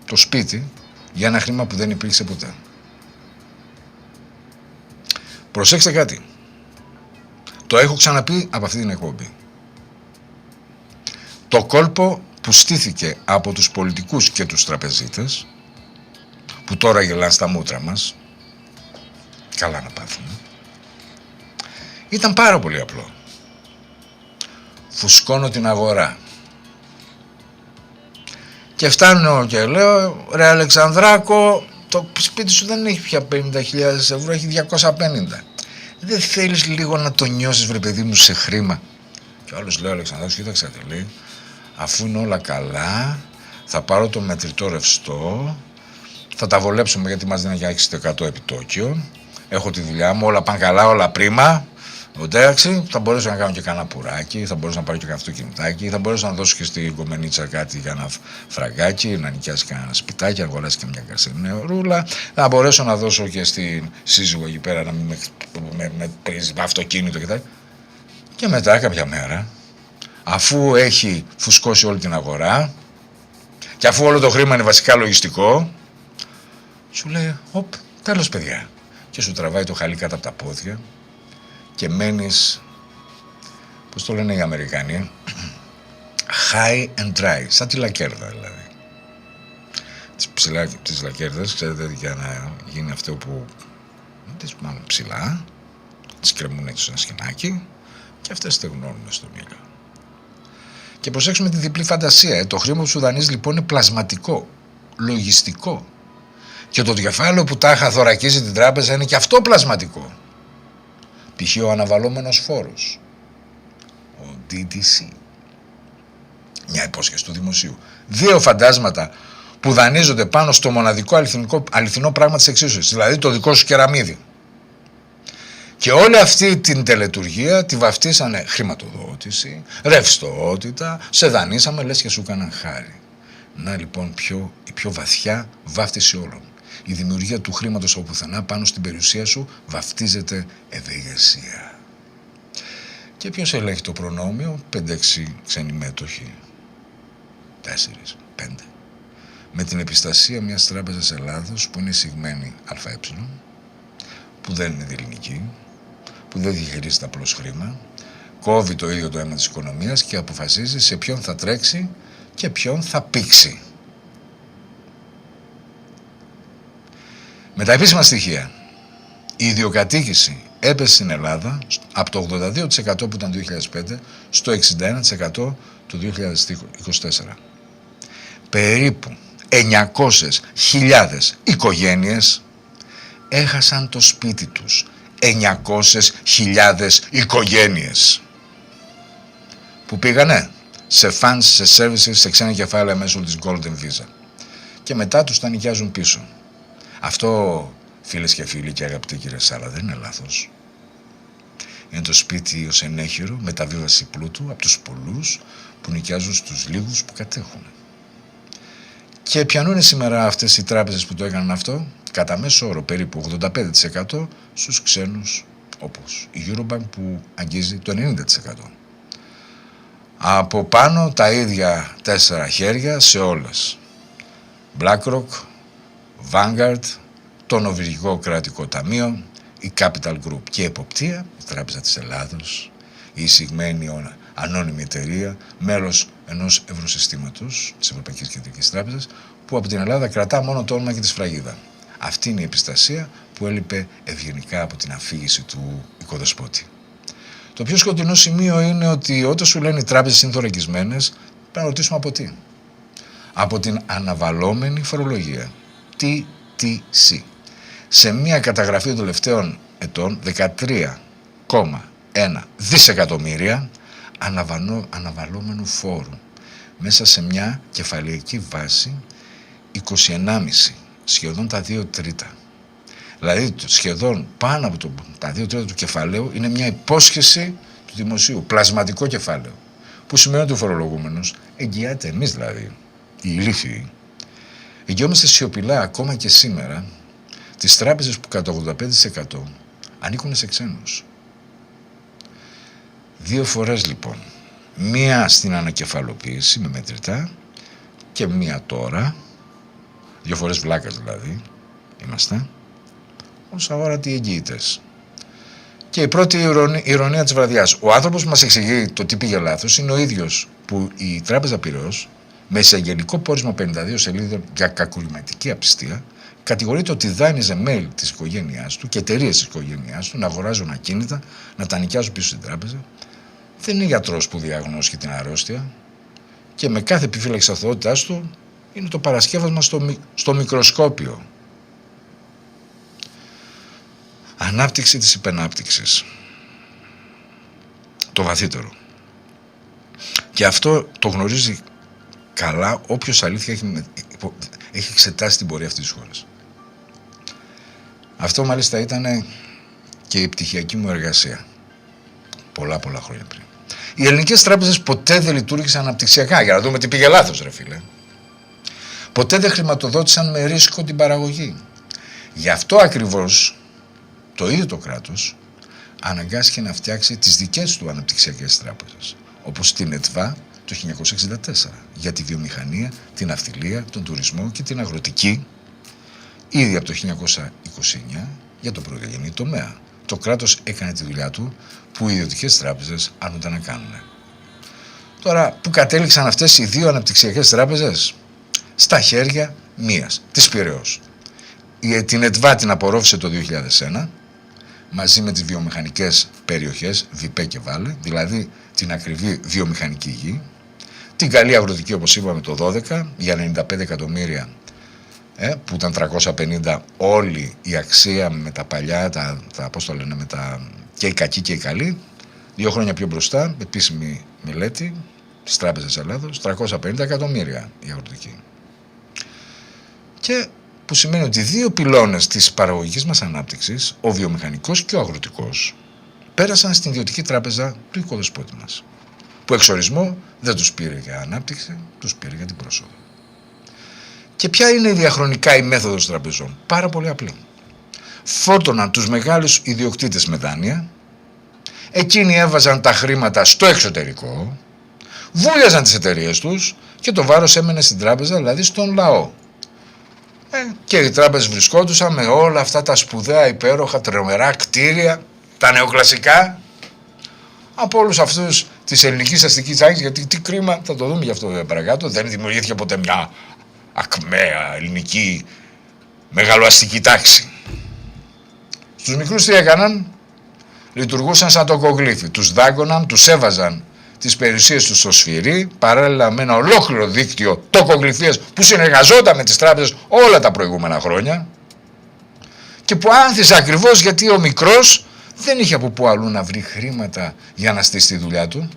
το σπίτι, για ένα χρήμα που δεν υπήρξε ποτέ. Προσέξτε κάτι. Το έχω ξαναπεί από αυτή την εκπομπή. Το κόλπο που στήθηκε από τους πολιτικούς και τους τραπεζίτες, που τώρα γελάνε στα μούτρα μας, καλά να πάθουμε, ήταν πάρα πολύ απλό. Φουσκώνω την αγορά. Και φτάνω και λέω, ρε Αλεξανδράκο, το σπίτι σου δεν έχει πια 50.000 ευρώ, έχει 250. Δεν θέλεις λίγο να το νιώσεις, βρε παιδί μου, σε χρήμα? Και ο άλλος λέει, Αλεξανδράκος, κοίταξε, λέει, αφού είναι όλα καλά, θα πάρω το μετρητό ρευστό, θα τα βολέψουμε γιατί μας δίνει για 6% επιτόκιο, έχω τη δουλειά μου, όλα πάνε καλά, όλα πρίμα. Εντάξει, θα μπορέσω να κάνω και κανένα πουράκι, θα μπορέσω να πάρω και κανένα αυτοκινητάκι, θα μπορέσω να δώσω και στην κομμενίτσα κάτι για ένα φραγκάκι, να νοικιάσει κανένα σπιτάκι, να αγοράσει και μια καρσενεωρούλα. Θα μπορέσω να δώσω και στην σύζυγο εκεί πέρα να μην με πρίζει αυτοκίνητο κτλ. Και μετά κάποια μέρα, αφού έχει φουσκώσει όλη την αγορά και αφού όλο το χρήμα είναι βασικά λογιστικό, σου λέει, οπ, τέλος παιδιά. Και σου τραβάει το χαλί κάτω από τα πόδια. Και μένεις, πώς το λένε οι Αμερικάνοι, high and dry, σαν τη λακέρδα δηλαδή. Τις λακέρδες, ξέρετε, για να γίνει αυτό που τις μάλλον ψηλά, τις κρεμούν έξω ένα σκηνάκι και αυτές στεγνώνουν στο μήλο. Και προσέξουμε τη διπλή φαντασία. Το χρήμα που σου δανείζει λοιπόν είναι πλασματικό, λογιστικό. Και το κεφάλαιο που τάχα θωρακίζει την τράπεζα είναι και αυτό πλασματικό. Π.χ. ο αναβαλλόμενος φόρος, ο DTC, μια υπόσχεση του δημοσίου. Δύο φαντάσματα που δανείζονται πάνω στο μοναδικό αληθινό πράγμα της εξίσωσης, δηλαδή το δικό σου κεραμίδι. Και όλη αυτή την τελετουργία τη βαφτίσανε χρηματοδότηση, ρευστότητα, σε δανείσαμε, λες και σου έκαναν χάρη. Να λοιπόν η πιο βαθιά βάφτιση όλων. Η δημιουργία του χρήματος από πουθενά πάνω στην περιουσία σου βαφτίζεται ευεργεσία. Και ποιος ελέγχει το προνόμιο? 5-6 ξένοι μέτοχοι. 4-5. Με την επιστασία μιας τράπεζας Ελλάδος που είναι εισηγμένη ΑΕ, που δεν είναι ελληνική, που δεν διαχειρίζεται απλώς χρήμα, κόβει το ίδιο το αίμα της οικονομίας και αποφασίζει σε ποιον θα τρέξει και ποιον θα πήξει. Με τα επίσημα στοιχεία, η ιδιοκατοίκηση έπεσε στην Ελλάδα από το 82% που ήταν το 2005 στο 61% το 2024. Περίπου 900.000 οικογένειες έχασαν το σπίτι τους. 900.000 οικογένειες. Που πήγανε σε funds, σε services, σε ξένα κεφάλαια μέσω της Golden Visa. Και μετά τους τα νοικιάζουν πίσω. Αυτό, φίλες και φίλοι και αγαπητοί κύριε Σάλα, δεν είναι λάθος. Είναι το σπίτι ως ενέχειρο, μεταβίβαση πλούτου από τους πολλούς που νοικιάζουν στους λίγους που κατέχουν. Και ποιανούν σήμερα αυτές οι τράπεζες που το έκαναν αυτό? Κατά μέσο όρο περίπου 85% στους ξένους, όπως η Eurobank που αγγίζει το 90%. Από πάνω τα ίδια 4 χέρια σε όλες. BlackRock, Vanguard, το Νορβηγικό Κρατικό Ταμείο, η Capital Group και η εποπτεία, η Τράπεζα της Ελλάδος, η εισηγμένη ανώνυμη εταιρεία, μέλος ενός ευρωσυστήματος της Ευρωπαϊκής Κεντρικής Τράπεζας, που από την Ελλάδα κρατά μόνο το όνομα και τη σφραγίδα. Αυτή είναι η επιστασία που έλειπε ευγενικά από την αφήγηση του οικοδεσπότη. Το πιο σκοτεινό σημείο είναι ότι όταν σου λένε οι τράπεζες είναι θωρακισμένες, πρέπει να ρωτήσουμε από τι. Από την αναβαλώμενη φορολογία. TTC. Σε μια καταγραφή των τελευταίων ετών, 13,1 δισεκατομμύρια αναβαλώμενου φόρου. Μέσα σε μια κεφαλαιακή βάση 21,5, σχεδόν τα 2 τρίτα. Δηλαδή σχεδόν πάνω από τα 2 τρίτα του κεφαλαίου είναι μια υπόσχεση του δημοσίου, πλασματικό κεφάλαιο, που σημαίνει ότι ο φορολογούμενος εγγυάται, εμείς δηλαδή, οι ηλίθιοι, εγγυόμαστε σιωπηλά ακόμα και σήμερα τις τράπεζες που κατά 85% ανήκουν σε ξένους. 2 φορές λοιπόν, μία στην ανακεφαλοποίηση με μετρητά και μία τώρα, 2 φορές βλάκας δηλαδή, είμαστε, ως αόρατοι εγγυητές. Και η πρώτη ηρωνία της βραδιάς. Ο άνθρωπος που μας εξηγεί το τι πήγε λάθος είναι ο ίδιος που η Τράπεζα Πειραιώς, με εισαγγελικό πόρισμα 52 σελίδων για κακουργηματική απιστία, κατηγορείται ότι δάνειζε μέλη της οικογένειάς του και εταιρείες της οικογένειάς του να αγοράζουν ακίνητα, να τα νοικιάζουν πίσω στην τράπεζα. Δεν είναι γιατρός που διαγνώσκει την αρρώστια και με κάθε επιφύλαξη αθωότητάς του είναι το παρασκεύασμα στο μικροσκόπιο. Ανάπτυξη της υπενάπτυξης. Το βαθύτερο. Και αυτό το γνωρίζει καλά όποιος αλήθεια έχει εξετάσει την πορεία αυτής της χώρας. Αυτό μάλιστα ήταν και η πτυχιακή μου εργασία. Πολλά χρόνια πριν. Οι ελληνικές τράπεζες ποτέ δεν λειτουργήσαν αναπτυξιακά, για να δούμε τι πήγε λάθος ρε φίλε. Ποτέ δεν χρηματοδότησαν με ρίσκο την παραγωγή. Γι' αυτό ακριβώς το ίδιο το κράτος αναγκάστηκε να φτιάξει τις δικές του αναπτυξιακές τράπεζες, όπως την ΕΤΒΑ το 1964, για τη βιομηχανία, την ναυτιλία, τον τουρισμό και την αγροτική, ήδη από το 1929 για τον πρωτογενή τομέα. Το κράτος έκανε τη δουλειά του που οι ιδιωτικές τράπεζες άρνονταν να κάνουν. Τώρα, πού κατέληξαν αυτές οι 2 αναπτυξιακές τράπεζες? Στα χέρια μίας, της Πειραιώς. Την ΕΤΒΑ την απορρόφησε το 2001, μαζί με τις βιομηχανικές περιοχές, ΒΙΠΕ και ΒΑΛΕ, δηλαδή την ακριβή βιομηχανική γη, την καλή αγροτική όπως είπαμε το 12 για 95 εκατομμύρια, που ήταν 350 όλη η αξία με τα παλιά, πώς το λένε, και οι κακοί και οι καλοί. 2 χρόνια πιο μπροστά, επίσημη μελέτη της Τράπεζας Ελλάδος, 350 εκατομμύρια η αγροτική. Και που σημαίνει ότι 2 πυλώνες της παραγωγικής μας ανάπτυξης, ο βιομηχανικός και ο αγροτικός, πέρασαν στην ιδιωτική τράπεζα του οικοδεσπότη μας, που εξορισμό δεν τους πήρε για ανάπτυξη, τους πήρε για την πρόσοδο. Και ποια είναι διαχρονικά η μέθοδος τραπεζών? Πάρα πολύ απλή. Φόρτωναν τους μεγάλους ιδιοκτήτες με δάνεια, εκείνοι έβαζαν τα χρήματα στο εξωτερικό, βούλιαζαν τις εταιρείες τους και το βάρος έμενε στην τράπεζα, δηλαδή στον λαό. Και οι τράπεζες βρισκόντουσαν με όλα αυτά τα σπουδαία, υπέροχα, τρομερά κτίρια, τα νεοκλασικά, από όλους αυτούς της ελληνικής αστικής τάξης, γιατί τι κρίμα, θα το δούμε γι' αυτό παρακάτω, δεν δημιουργήθηκε ποτέ μια ακμαία ελληνική μεγαλοαστική τάξη. Στους μικρούς τι έκαναν? Λειτουργούσαν σαν το κογλίφι. Τους δάγκωναν, τους έβαζαν τις περιουσίες τους στο σφυρί, παράλληλα με ένα ολόκληρο δίκτυο τοκογλυφίες που συνεργαζόταν με τις τράπεζες όλα τα προηγούμενα χρόνια και που άνθησε ακριβώς γιατί ο μικρός δεν είχε από πού αλλού να βρει χρήματα για να στήσει τη δουλειά του.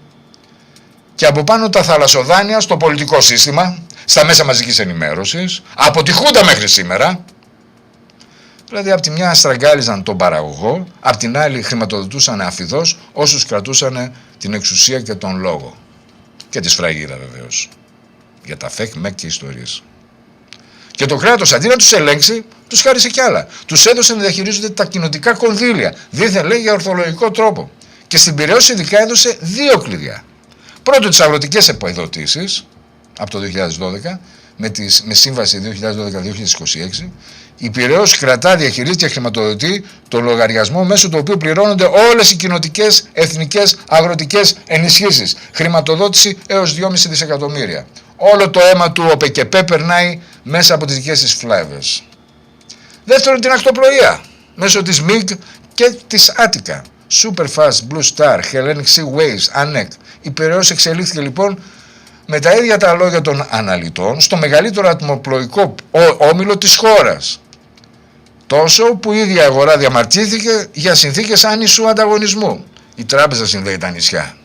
Και από πάνω τα θαλασσοδάνεια στο πολιτικό σύστημα, στα μέσα μαζικής ενημέρωσης, από τη Χούντα μέχρι σήμερα. Δηλαδή, από τη μια στραγγάλιζαν τον παραγωγό, από την άλλη χρηματοδοτούσαν αφιδώς όσους κρατούσαν την εξουσία και τον λόγο. Και τη σφραγίδα βεβαίως. Για τα φεκ, μεκ και ιστορίες. Και το κράτος αντί να τους ελέγξει, τους χάρισε κι άλλα. Τους έδωσε να διαχειρίζονται τα κοινοτικά κονδύλια. Δίθεν λέει για ορθολογικό τρόπο. Και στην Πειραιώς ειδικά έδωσε 2 κλειδιά. Πρώτον, τις αγροτικές επιδοτήσεις από το 2012, με σύμβαση 2012-2026, η Πειραιώς κρατά, διαχειρίζει και χρηματοδοτεί το λογαριασμό μέσω του οποίου πληρώνονται όλες οι κοινοτικές, εθνικές, αγροτικές ενισχύσεις. Χρηματοδότηση έως 2,5 δισεκατομμύρια. Όλο το αίμα του ΟΠΕΚΕΠΕ περνάει μέσα από τις δικές της φλέβες. Δεύτερον, την ακτοπλοεία μέσω της ΜΙΓ και της Άτικα, Superfast, Blue Star, Hellenic Seaways, ANEC. Η Πειραιώς εξελίχθηκε λοιπόν με τα ίδια τα λόγια των αναλυτών στο μεγαλύτερο ατμοπλοϊκό όμιλο της χώρας. Τόσο που η ίδια αγορά διαμαρτύρθηκε για συνθήκες άνισου ανταγωνισμού. Η τράπεζα συνδέει τα νησιά.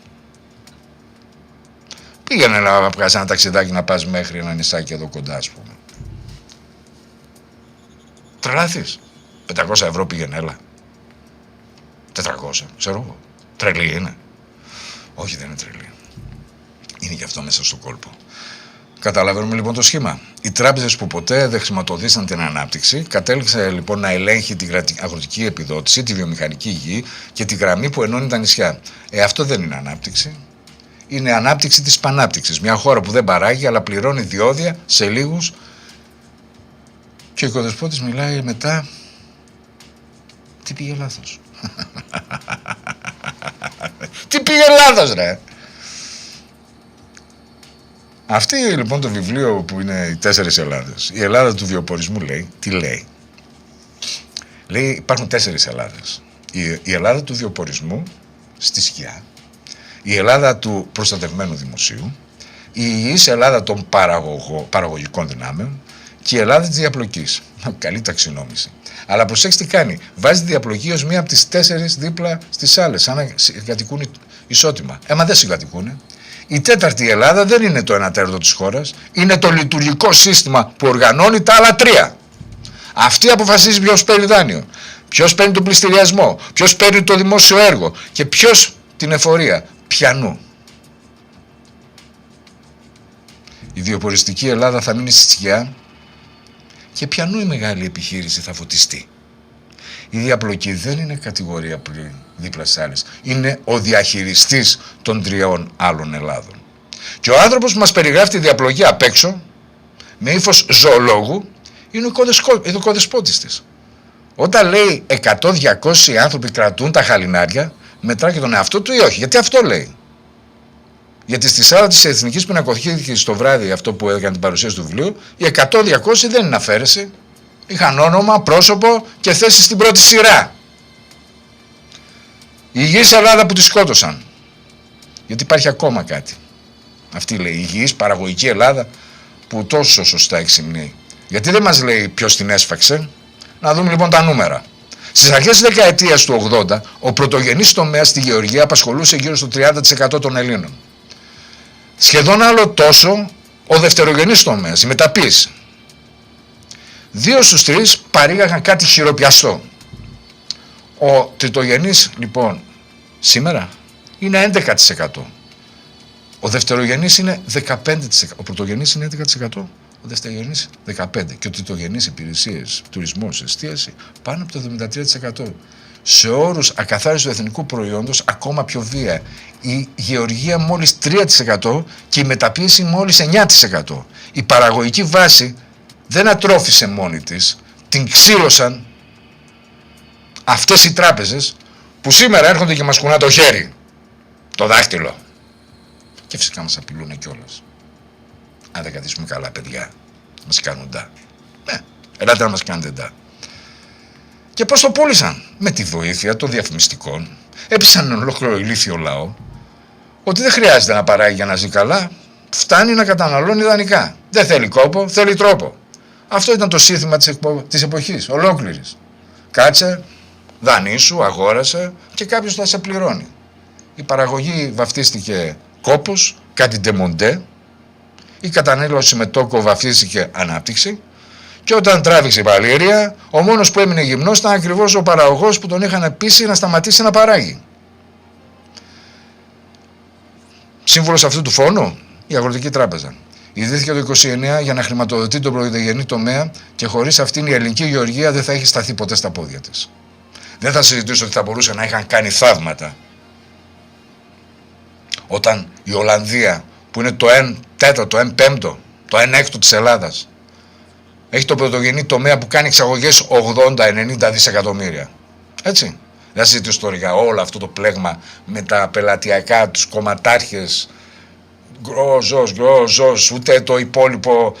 Πήγαινε να βγάλεις ένα ταξιδάκι να πας μέχρι ένα νησάκι εδώ κοντά, ας πούμε. Τρελάθεις. 500 ευρώ πήγαινε, έλα. 400, ξέρω εγώ. Τρελή είναι. Όχι, δεν είναι τρελή. Είναι και αυτό μέσα στο κόλπο. Καταλαβαίνουμε λοιπόν το σχήμα. Οι τράπεζες που ποτέ δεν χρηματοδότησαν την ανάπτυξη κατέληξε λοιπόν να ελέγχει την αγροτική επιδότηση, τη βιομηχανική γη και τη γραμμή που ενώνει τα νησιά. Αυτό δεν είναι ανάπτυξη. Είναι ανάπτυξη της πανάπτυξης. Μια χώρα που δεν παράγει αλλά πληρώνει διόδια σε λίγους. Και ο οικοδεσπότης μιλάει μετά. Τι πήγε λάθος. Τι πήγε λάθος, ρε. Αυτή λοιπόν το βιβλίο που είναι οι 4 Ελλάδες, η Ελλάδα του βιοπορισμού λέει, τι λέει. Λέει υπάρχουν 4 Ελλάδες. Η Ελλάδα του βιοπορισμού στη σκιά, η Ελλάδα του προστατευμένου δημοσίου, η υγιής Ελλάδα των παραγωγικών δυνάμεων και η Ελλάδα της διαπλοκής. Καλή ταξινόμηση. Αλλά προσέξτε τι κάνει. Βάζει τη διαπλοκή ως μία από τις 4 δίπλα στις άλλες, σαν να συγκατοικούν ισότιμα. Μα δεν συγκατοικούνε. Η 4η Ελλάδα δεν είναι το 1/3 της χώρας, είναι το λειτουργικό σύστημα που οργανώνει τα άλλα 3. Αυτή αποφασίζει ποιος παίρνει δάνειο, ποιος παίρνει τον πληστηριασμό, ποιος παίρνει το δημόσιο έργο και ποιος την εφορία. Πιανού. Η βιοποριστική Ελλάδα θα μείνει στη σκιά και πιανού η μεγάλη επιχείρηση θα φωτιστεί. Η διαπλοκή δεν είναι κατηγορία πλήρη δίπλα στις άλλες. Είναι ο διαχειριστής των 3 άλλων Ελλάδων. Και ο άνθρωπος που μας περιγράφει τη διαπλοκή απ' έξω, με ύφος ζωολόγου, είναι ο οικοδεσπότης της. Όταν λέει 100-200 άνθρωποι κρατούν τα χαλινάρια, μετρά και τον εαυτό του ή όχι. Γιατί αυτό λέει. Γιατί στη σάλα της Εθνικής Πινακοθήκης το βράδυ, αυτό που έκανε την παρουσίαση του βιβλίου, οι 100-200 δεν είναι αφαίρεση. Είχαν όνομα, πρόσωπο και θέση στην πρώτη σειρά. Η υγιής Ελλάδα που τη σκότωσαν. Γιατί υπάρχει ακόμα κάτι. Αυτή λέει η υγιής παραγωγική Ελλάδα που τόσο σωστά εξυμνεί. Γιατί δεν μας λέει ποιος την έσφαξε. Να δούμε λοιπόν τα νούμερα. Στις αρχές της δεκαετίας του 80, ο πρωτογενής τομέας στη γεωργία απασχολούσε γύρω στο 30% των Ελλήνων. Σχεδόν άλλο τόσο ο δευτερογενής τομέας, η μεταποίηση. 2 στους 3 παρήγαγαν κάτι χειροπιαστό. Ο τριτογενής λοιπόν σήμερα είναι 11%. Ο δευτερογενής είναι 15%. Ο πρωτογενής είναι 11%. Ο δευτερογενής 15%. Και ο τριτογενής υπηρεσίες, τουρισμός, εστίαση πάνω από το 73%. Σε όρους ακαθάριστου εθνικού προϊόντος ακόμα πιο βία. Η γεωργία μόλις 3% και η μεταποίηση μόλις 9%. Η παραγωγική βάση δεν ατρόφησε μόνη της, την ξύλωσαν αυτές οι τράπεζες που σήμερα έρχονται και μας κουνά το χέρι, το δάχτυλο. Και φυσικά μας απειλούν κιόλας. Αν δεν καθίσουμε καλά παιδιά, μας κάνουν ντά. Ελάτε να μας κάνετε ντά. Και πώς το πούλησαν? Με τη βοήθεια των διαφημιστικών. Έπεισαν ολόκληρο ηλίθιο λαό ότι δεν χρειάζεται να παράγει για να ζει καλά, φτάνει να καταναλώνει ιδανικά. Δεν θέλει κόπο, θέλει τρόπο. Αυτό ήταν το σύνθημα της εποχής, ολόκληρης. Κάτσε, δανείσου, αγόρασε και κάποιος θα σε πληρώνει. Η παραγωγή βαφτίστηκε κόπος, κάτι ντεμοντέ. Η κατανάλωση με τόκο βαφτίστηκε ανάπτυξη. Και όταν τράβηξε η παλήρια, ο μόνος που έμεινε γυμνός ήταν ακριβώς ο παραγωγός που τον είχαν πείσει να σταματήσει να παράγει. Σύμβολος αυτού του φόνου, η Αγροτική Τράπεζα. Ιδρύθηκε το 1929 για να χρηματοδοτεί τον πρωτογενή τομέα και χωρίς αυτήν η ελληνική γεωργία δεν θα έχει σταθεί ποτέ στα πόδια της. Δεν θα συζητήσω ότι θα μπορούσε να είχαν κάνει θαύματα. Όταν η Ολλανδία, που είναι το 1/4, το 1/5, το 1/6 της Ελλάδας, έχει το πρωτογενή τομέα που κάνει εξαγωγές 80-90 δισεκατομμύρια. Έτσι. Δεν συζητήσω τώρα για όλο αυτό το πλέγμα με τα πελατειακά, τους κομματάρχες, γκρόζος, ούτε το υπόλοιπο.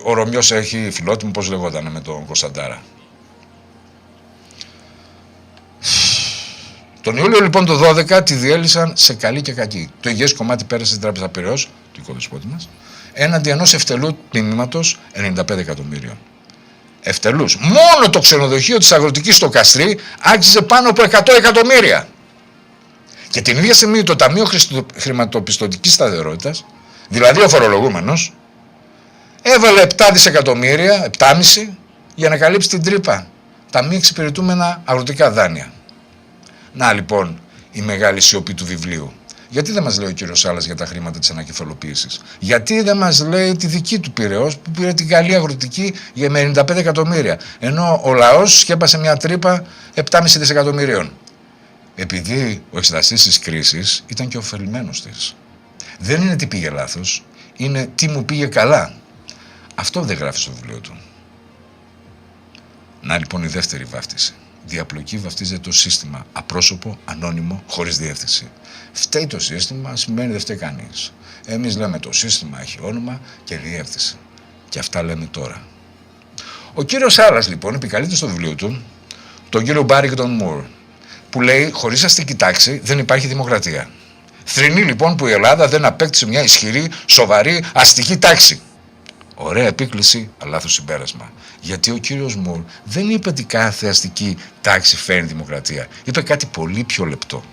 Ο Ρωμιός έχει φιλότιμο, πώς λεγόταν με τον Κωνσταντάρα. Τον Ιούλιο λοιπόν το 12 τη διέλυσαν σε καλή και κακή. Το υγιές κομμάτι πέρασε στην Τράπεζα Πειραιώς, του οικοδεσπότη μας, έναντι ενός ευτελού τμήματος 95 εκατομμύριων. Ευτελούς. Μόνο το ξενοδοχείο της Αγροτικής στο Καστρί άξιζε πάνω από 100 εκατομμύρια. Και την ίδια στιγμή το Ταμείο Χρηματοπιστωτικής Σταθερότητας, δηλαδή ο φορολογούμενος, έβαλε 7 δισεκατομμύρια, 7,5, για να καλύψει την τρύπα. Τα μη εξυπηρετούμενα αγροτικά δάνεια. Να λοιπόν η μεγάλη σιωπή του βιβλίου. Γιατί δεν μας λέει ο κύριος Σάλλας για τα χρήματα της ανακεφαλοποίησης? Γιατί δεν μας λέει τη δική του Πειραιώς που πήρε την καλή αγροτική με 95 εκατομμύρια, ενώ ο λαός σκέπασε μια τρύπα 7,5 δισεκατομμυρίων? Επειδή ο εξεταστής της κρίσης ήταν και ωφελημένος της. Δεν είναι τι πήγε λάθος, είναι τι μου πήγε καλά. Αυτό δεν γράφει στο βιβλίο του. Να λοιπόν η δεύτερη βάφτιση. Διαπλοκή βαφτίζεται το σύστημα. Απρόσωπο, ανώνυμο, χωρίς διεύθυνση. Φταίει το σύστημα, σημαίνει δεν φταίει κανείς. Εμείς λέμε το σύστημα έχει όνομα και διεύθυνση. Και αυτά λέμε τώρα. Ο κύριος Σάλλας λοιπόν επικαλείται στο βιβλίο του τον κύριο Μπάριγκτον Μουρ, που λέει χωρίς αστική τάξη δεν υπάρχει δημοκρατία. Θρηνεί λοιπόν που η Ελλάδα δεν απέκτησε μια ισχυρή, σοβαρή αστική τάξη. Ωραία επίκληση, αλλά λάθος συμπέρασμα. Γιατί ο κύριος Μουρ δεν είπε ότι κάθε αστική τάξη φέρνει δημοκρατία. Είπε κάτι πολύ πιο λεπτό.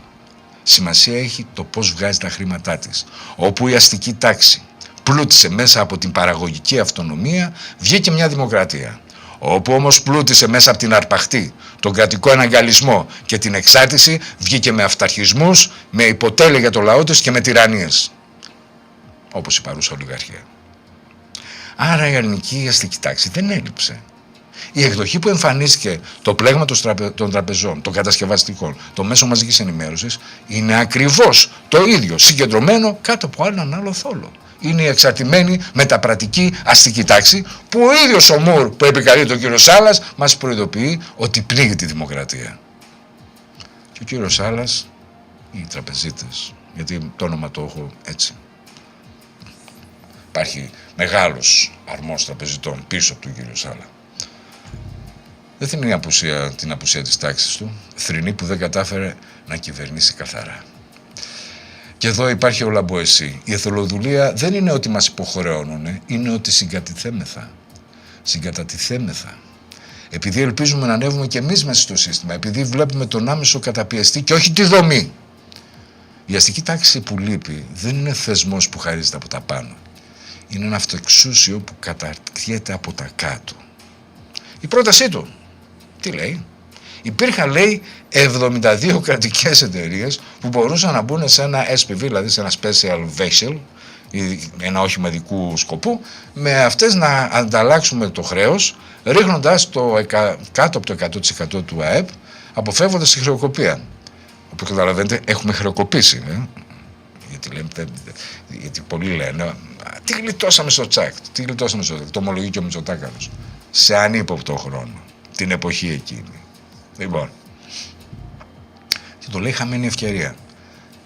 Σημασία έχει το πώς βγάζει τα χρήματά της. Όπου η αστική τάξη πλούτησε μέσα από την παραγωγική αυτονομία, βγήκε μια δημοκρατία. Όπου όμως πλούτησε μέσα από την αρπαχτή, τον κρατικό αναγκαλισμό και την εξάρτηση, βγήκε με αυταρχισμούς, με υποτέλεια για το λαό της και με τυραννίες. Όπως η παρούσα ολιγαρχία. Άρα η ελληνική αστική τάξη δεν έλειψε. Η εκδοχή που εμφανίστηκε το πλέγμα των τραπεζών, των κατασκευαστικών, των μέσων μαζικής ενημέρωσης είναι ακριβώς το ίδιο, συγκεντρωμένο κάτω από έναν άλλο θόλο. Είναι η εξαρτημένη μεταπρατική αστική τάξη που ο ίδιος ο Μουρ που επικαλείται ο κύριος Σάλλας μας προειδοποιεί ότι πνίγει τη δημοκρατία. Και ο κύριος Σάλλας, οι τραπεζίτες, γιατί το όνομα το έχω έτσι. Υπάρχει μεγάλος αρμός τραπεζιτών πίσω από τον κύριο Σάλλα. Δεν θυμεί την απουσία της τάξης του, θρηνή που δεν κατάφερε να κυβερνήσει καθαρά. Και εδώ υπάρχει ο λαμποεσί. Η εθελοδουλεία δεν είναι ότι μας υποχρεώνουν, είναι ότι συγκατατιθέμεθα. Επειδή ελπίζουμε να ανέβουμε και εμείς μέσα στο σύστημα, επειδή βλέπουμε τον άμεσο καταπιεστή και όχι τη δομή. Η αστική τάξη που λείπει δεν είναι θεσμός που χαρίζεται από τα πάνω. Είναι ένα αυτοεξούσιο που καταρτιέται από τα κάτω. Η πρότασή του, τι λέει? Υπήρχαν, λέει, 72 κρατικές εταιρείες που μπορούσαν να μπουν σε ένα SPV, δηλαδή σε ένα special vessel, ένα όχημα ειδικού σκοπού, με αυτές να ανταλλάξουμε το χρέος, ρίχνοντας κάτω από το 100% του ΑΕΠ, αποφεύγοντας τη χρεοκοπία. Όπως καταλαβαίνετε, έχουμε χρεοκοπήσει. Γιατί πολλοί λένε, τι γλιτώσαμε στο τσάκ, το ομολογεί και ο Μητσοτάκαρος. Σε ανύποπτο χρόνο, την εποχή εκείνη. Λοιπόν, και το λέει χαμένη ευκαιρία.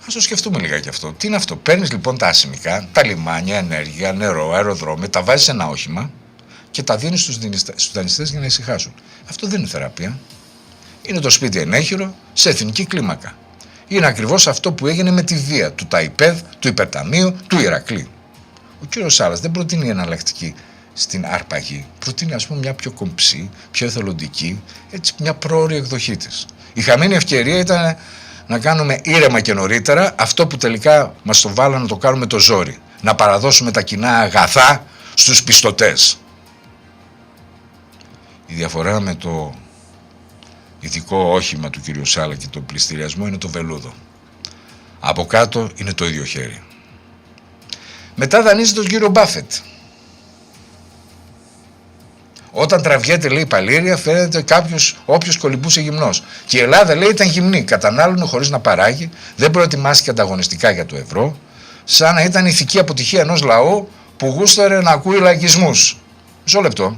Ας το σκεφτούμε λιγάκι αυτό. Τι είναι αυτό? Παίρνεις λοιπόν τα ασημικά, τα λιμάνια, ενέργεια, νερό, αεροδρόμια, τα βάζεις σε ένα όχημα και τα δίνεις στους δανειστές για να ησυχάσουν. Αυτό δεν είναι θεραπεία. Είναι το σπίτι ενέχειρο σε εθνική κλίμακα. Είναι ακριβώς αυτό που έγινε με τη βία του ΤΑΙΠΕΔ, του Υπερταμείου, του Ηρακλή. Ο κύριος Σάλλας δεν προτείνει εναλλακτική στην αρπαγή. Προτείνει, ας πούμε, μια πιο κομψή, πιο εθελοντική, έτσι, μια πρόωρη εκδοχή της. Η χαμένη ευκαιρία ήταν να κάνουμε ήρεμα και νωρίτερα αυτό που τελικά μας το βάλανε να το κάνουμε το ζόρι. Να παραδώσουμε τα κοινά αγαθά στους πιστωτές. Η διαφορά με το ειδικό όχημα του κυρίου Σάλλα και τον πληστηριασμό είναι το βελούδο. Από κάτω είναι το ίδιο χέρι. Μετά δανείζει τον κύριο Μπάφετ. Όταν τραβιέται, λέει, η παλήρια, φαίνεται όποιος κολυμπούσε γυμνός. Και η Ελλάδα, λέει, ήταν γυμνή. Κατανάλωνε χωρίς να παράγει, δεν προετοιμάστηκε ανταγωνιστικά για το ευρώ, σαν να ήταν ηθική αποτυχία ενός λαού που γούσταρε να ακούει λαϊκισμούς. Μισό λεπτό.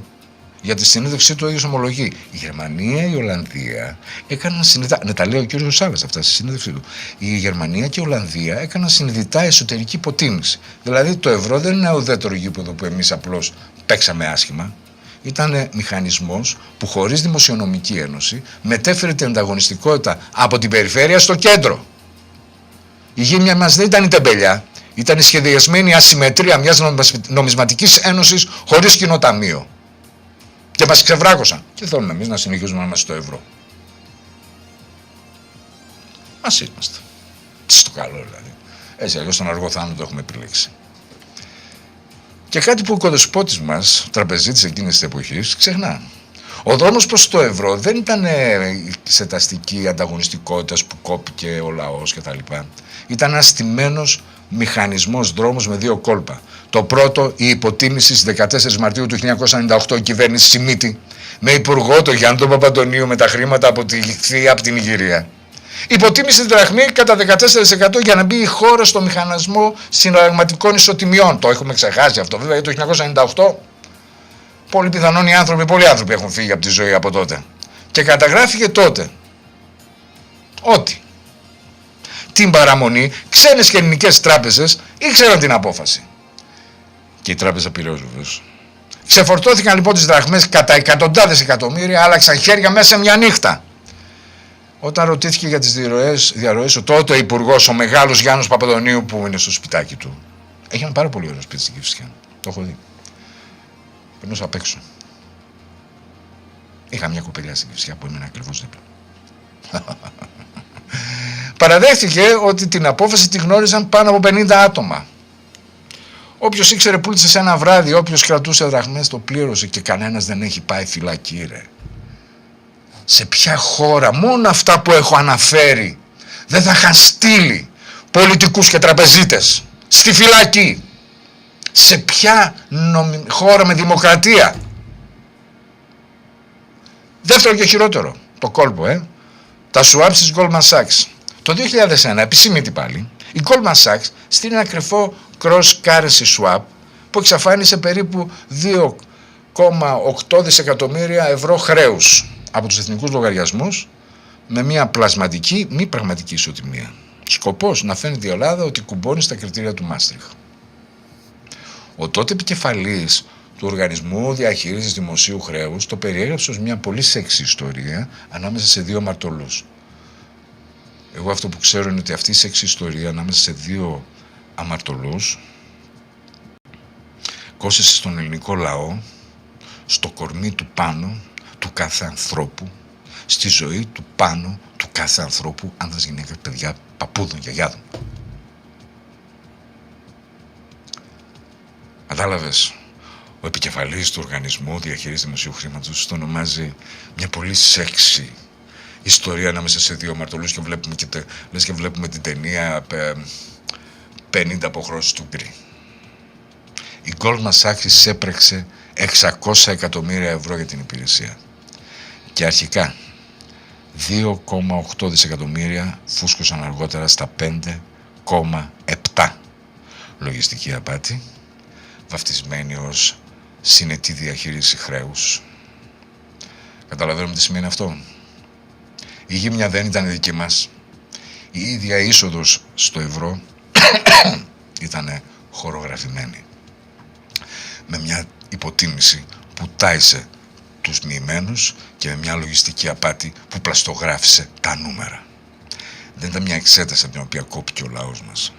Για τη συνείδησή του ο ίδιος ομολογεί. Η Γερμανία, η Ολλανδία έκαναν συνειδητά. Ναι, τα λέει ο κύριος Σάλλας αυτά στη συνείδησή του. Η Γερμανία και η Ολλανδία έκαναν συνειδητά εσωτερική υποτίμηση. Δηλαδή το ευρώ δεν είναι ουδέτερο γήπεδο που εμείς απλώς παίξαμε άσχημα. ήταν μηχανισμός που χωρίς δημοσιονομική ένωση μετέφερε την ανταγωνιστικότητα από την περιφέρεια στο κέντρο. Η γύμνια μας δεν ήταν η τεμπελιά, ήταν η σχεδιασμένη ασυμμετρία μιας νομισματικής ένωσης χωρίς κοινό ταμείο. Και μας ξεβράκωσαν. Και θέλουν εμείς να συνεχίζουμε να είμαστε στο ευρώ. Μας είμαστε. Τι στο καλό δηλαδή. Έτσι αλλιώς τον αργό θάνατο το έχουμε επιλέξει. Και κάτι που ο οικοδεσπότης μας, τραπεζίτης εκείνης της εποχής, ξεχνά. Ο δρόμος προς το ευρώ δεν ήταν εξεταστική ανταγωνιστικότητας που κόπηκε ο λαός κτλ. Ήταν ένας στημένος μηχανισμός δρόμος με δύο κόλπα. Το πρώτο, η υποτίμηση στις 14 Μαρτίου του 1998 η κυβέρνηση Σιμίτη, με υπουργό τον Γιάννη τον Παπαντονίου με τα χρήματα από τη Θεία από την Ιγυρία. Υποτίμησε τη δραχμή κατά 14% για να μπει η χώρα στο μηχανισμό συναλλαγματικών ισοτιμιών. Το έχουμε ξεχάσει αυτό βέβαια το 1998. Πολύ πιθανόν πολλοί άνθρωποι έχουν φύγει από τη ζωή από τότε. Και καταγράφηκε τότε ότι την παραμονή ξένες και ελληνικές τράπεζες ήξεραν την απόφαση. Και η τράπεζα Πειραιώς βεβαίως. Ξεφορτώθηκαν λοιπόν τις δραχμές κατά εκατοντάδες εκατομμύρια, άλλαξαν χέρια μέσα σε μια νύχτα. Όταν ρωτήθηκε για τις διαρροές, ο τότε υπουργός, ο μεγάλος Γιάννος Παπαντονίου που είναι στο σπιτάκι του, έχει ένα πάρα πολύ ωραίο σπίτι στην Κηφισιά. Το έχω δει. Περνούσα απ' έξω. Είχα μια κοπελιά στην Κηφισιά που έμεινε ακριβώς δίπλα. Παραδέχτηκε ότι την απόφαση τη γνώριζαν πάνω από 50 άτομα. Όποιος ήξερε πούλησε σε ένα βράδυ, όποιος κρατούσε δραχμές το πλήρωσε και κανένας δεν έχει πάει φυλακή ρε. Σε ποια χώρα μόνο αυτά που έχω αναφέρει δεν θα είχαν στείλει πολιτικούς και τραπεζίτες στη φυλακή? Σε ποια χώρα με δημοκρατία? Δεύτερο και χειρότερο, το κόλπο, τα swaps της Goldman Sachs. Το 2001, επισήμητη πάλι, η Goldman Sachs στείλει ένα κρυφό cross-currency swap που εξαφάνισε περίπου 2,8 δισεκατομμύρια ευρώ χρέους από τους εθνικούς λογαριασμούς με μια πλασματική, μη πραγματική ισοτιμία. Σκοπός να φαίνεται η Ελλάδα ότι κουμπώνει στα κριτήρια του Μάστριχ. Ο τότε επικεφαλής του Οργανισμού Διαχείρισης Δημοσίου Χρέους το περιέγραψε ως μια πολύ σεξι ιστορία ανάμεσα σε δύο αμαρτωλούς. Εγώ αυτό που ξέρω είναι ότι αυτή η σεξι ιστορία ανάμεσα σε δύο αμαρτωλούς κόσησε στον ελληνικό λαό, στο κορμί του πάνω του κάθε ανθρώπου, στη ζωή του πάνω του κάθε ανθρώπου, άνδρας, γυναίκας, παιδιά, παππούδων, γιαγιάδων. Κατάλαβες, ο επικεφαλής του Οργανισμού Διαχείρισης Δημοσίου Χρήματος το ονομάζει μια πολύ σεξι ιστορία ανάμεσα σε δύο αμαρτωλούς και βλέπουμε λες και βλέπουμε την ταινία 50 αποχρώσεις του Γκρι. Η Goldman Sachs έπρεξε 600 εκατομμύρια ευρώ για την υπηρεσία. Και αρχικά 2,8 δισεκατομμύρια φούσκωσαν αργότερα στα 5,7. Λογιστική απάτη, βαφτισμένη ως συνετή διαχείριση χρέους. Καταλαβαίνουμε τι σημαίνει αυτό. Η γύμνια δεν ήταν δική μας. Η ίδια είσοδος στο ευρώ ήταν χορογραφημένη. Με μια υποτίμηση που τάισε τους μοιημένους και με μια λογιστική απάτη που πλαστογράφησε τα νούμερα. Δεν ήταν μια εξέταση από την οποία κόπηκε ο λαός μας.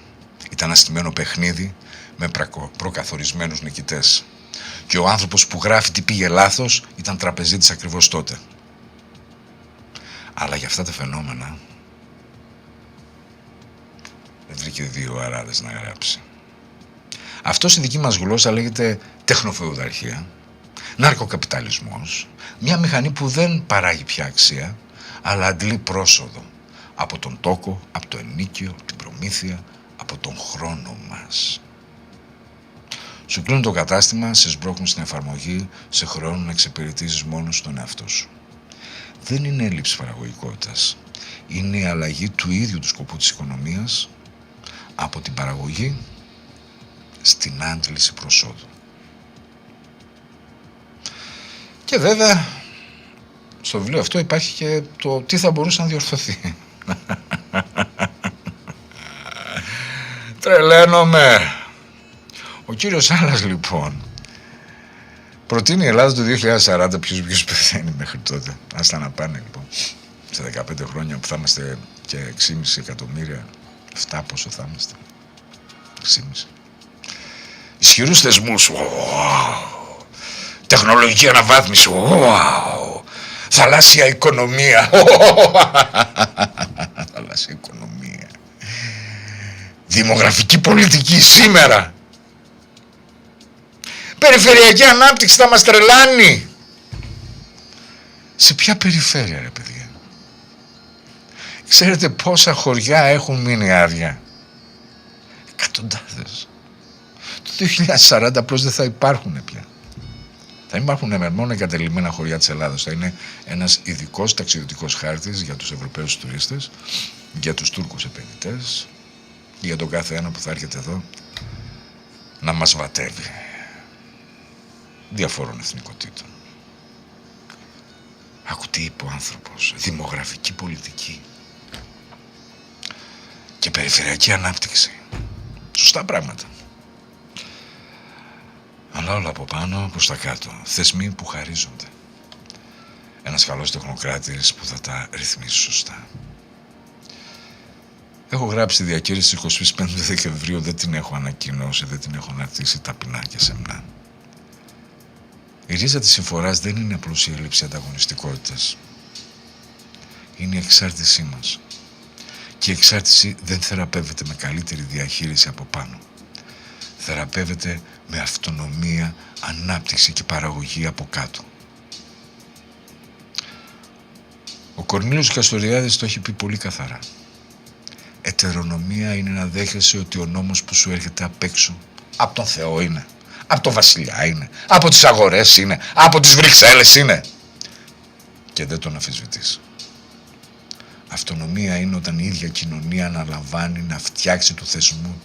Ήταν ένα στημένο παιχνίδι με προκαθορισμένους νικητές. Και ο άνθρωπος που γράφει τι πήγε λάθος ήταν τραπεζίτης ακριβώς τότε. Αλλά για αυτά τα φαινόμενα δεν βρήκε δύο αράδες να γράψει. Αυτό στη δική μας γλώσσα λέγεται τεχνοφεουδαρχία, ναρκοκαπιταλισμός, μια μηχανή που δεν παράγει πια αξία, αλλά αντλεί πρόσοδο από τον τόκο, από το ενίκιο, από την προμήθεια, από τον χρόνο μας. Σου κλείνουν το κατάστημα, σε σμπρώχνουν στην εφαρμογή, σε χρεώνουν να εξυπηρετήσεις μόνο στον εαυτό σου. Δεν είναι έλλειψη παραγωγικότητας. Είναι η αλλαγή του ίδιου του σκοπού της οικονομίας από την παραγωγή στην άντληση προσόδου. Και βέβαια, στο βιβλίο αυτό υπάρχει και το τι θα μπορούσε να διορθωθεί. Τρελαίνομαι. Ο κύριος Άλλας λοιπόν Προτείνει η Ελλάδα το 2040 ποιος πεθαίνει μέχρι τότε. Άστα να πάνε λοιπόν. Σε 15 χρόνια που θα είμαστε και 6,5 εκατομμύρια, 7 πόσο θα είμαστε. 6,5. Ισχυρούς θεσμούς. Τεχνολογική αναβάθμιση. Θαλάσσια οικονομία. Θαλάσσια οικονομία. Δημογραφική πολιτική σήμερα. Περιφερειακή ανάπτυξη θα μας τρελάνει. Σε ποια περιφέρεια ρε παιδιά? Ξέρετε πόσα χωριά έχουν μείνει άδεια? Εκατοντάδες. Το 2040 απλώς δεν θα υπάρχουν πια. Θα υπάρχουν μόνο εγκατελειμμένα χωριά της Ελλάδας. Θα είναι ένας ειδικός ταξιδιωτικός χάρτης για τους Ευρωπαίους τουρίστες, για τους Τούρκους επενδυτές, για τον κάθε ένα που θα έρχεται εδώ να μας βατεύει. Διαφόρων εθνικοτήτων. Άκου τι είπε ο άνθρωπος. Δημογραφική πολιτική και περιφερειακή ανάπτυξη. Σωστά πράγματα. Αλλά όλα από πάνω προς τα κάτω. Θεσμοί που χαρίζονται. Ένας καλός τεχνοκράτης που θα τα ρυθμίσει σωστά. Έχω γράψει τη διακήρυξη 25 Δεκεμβρίου, δεν την έχω ανακοινώσει, δεν την έχω αναρτήσει ταπεινά και σεμνά. Η ρίζα της συμφοράς δεν είναι απλώς η έλλειψη ανταγωνιστικότητας. Είναι η εξάρτησή μας. Και η εξάρτηση δεν θεραπεύεται με καλύτερη διαχείριση από πάνω. Θεραπεύεται με αυτονομία, ανάπτυξη και παραγωγή από κάτω. Ο Κορνήλιος Καστοριάδης το έχει πει πολύ καθαρά. Ετερονομία είναι να δέχεσαι ότι ο νόμος που σου έρχεται απ' έξω από τον Θεό είναι, από τον Βασιλιά είναι, από τις αγορές είναι, από τις Βρυξέλλες είναι και δεν τον αμφισβητείς. Αυτονομία είναι όταν η ίδια κοινωνία αναλαμβάνει να φτιάξει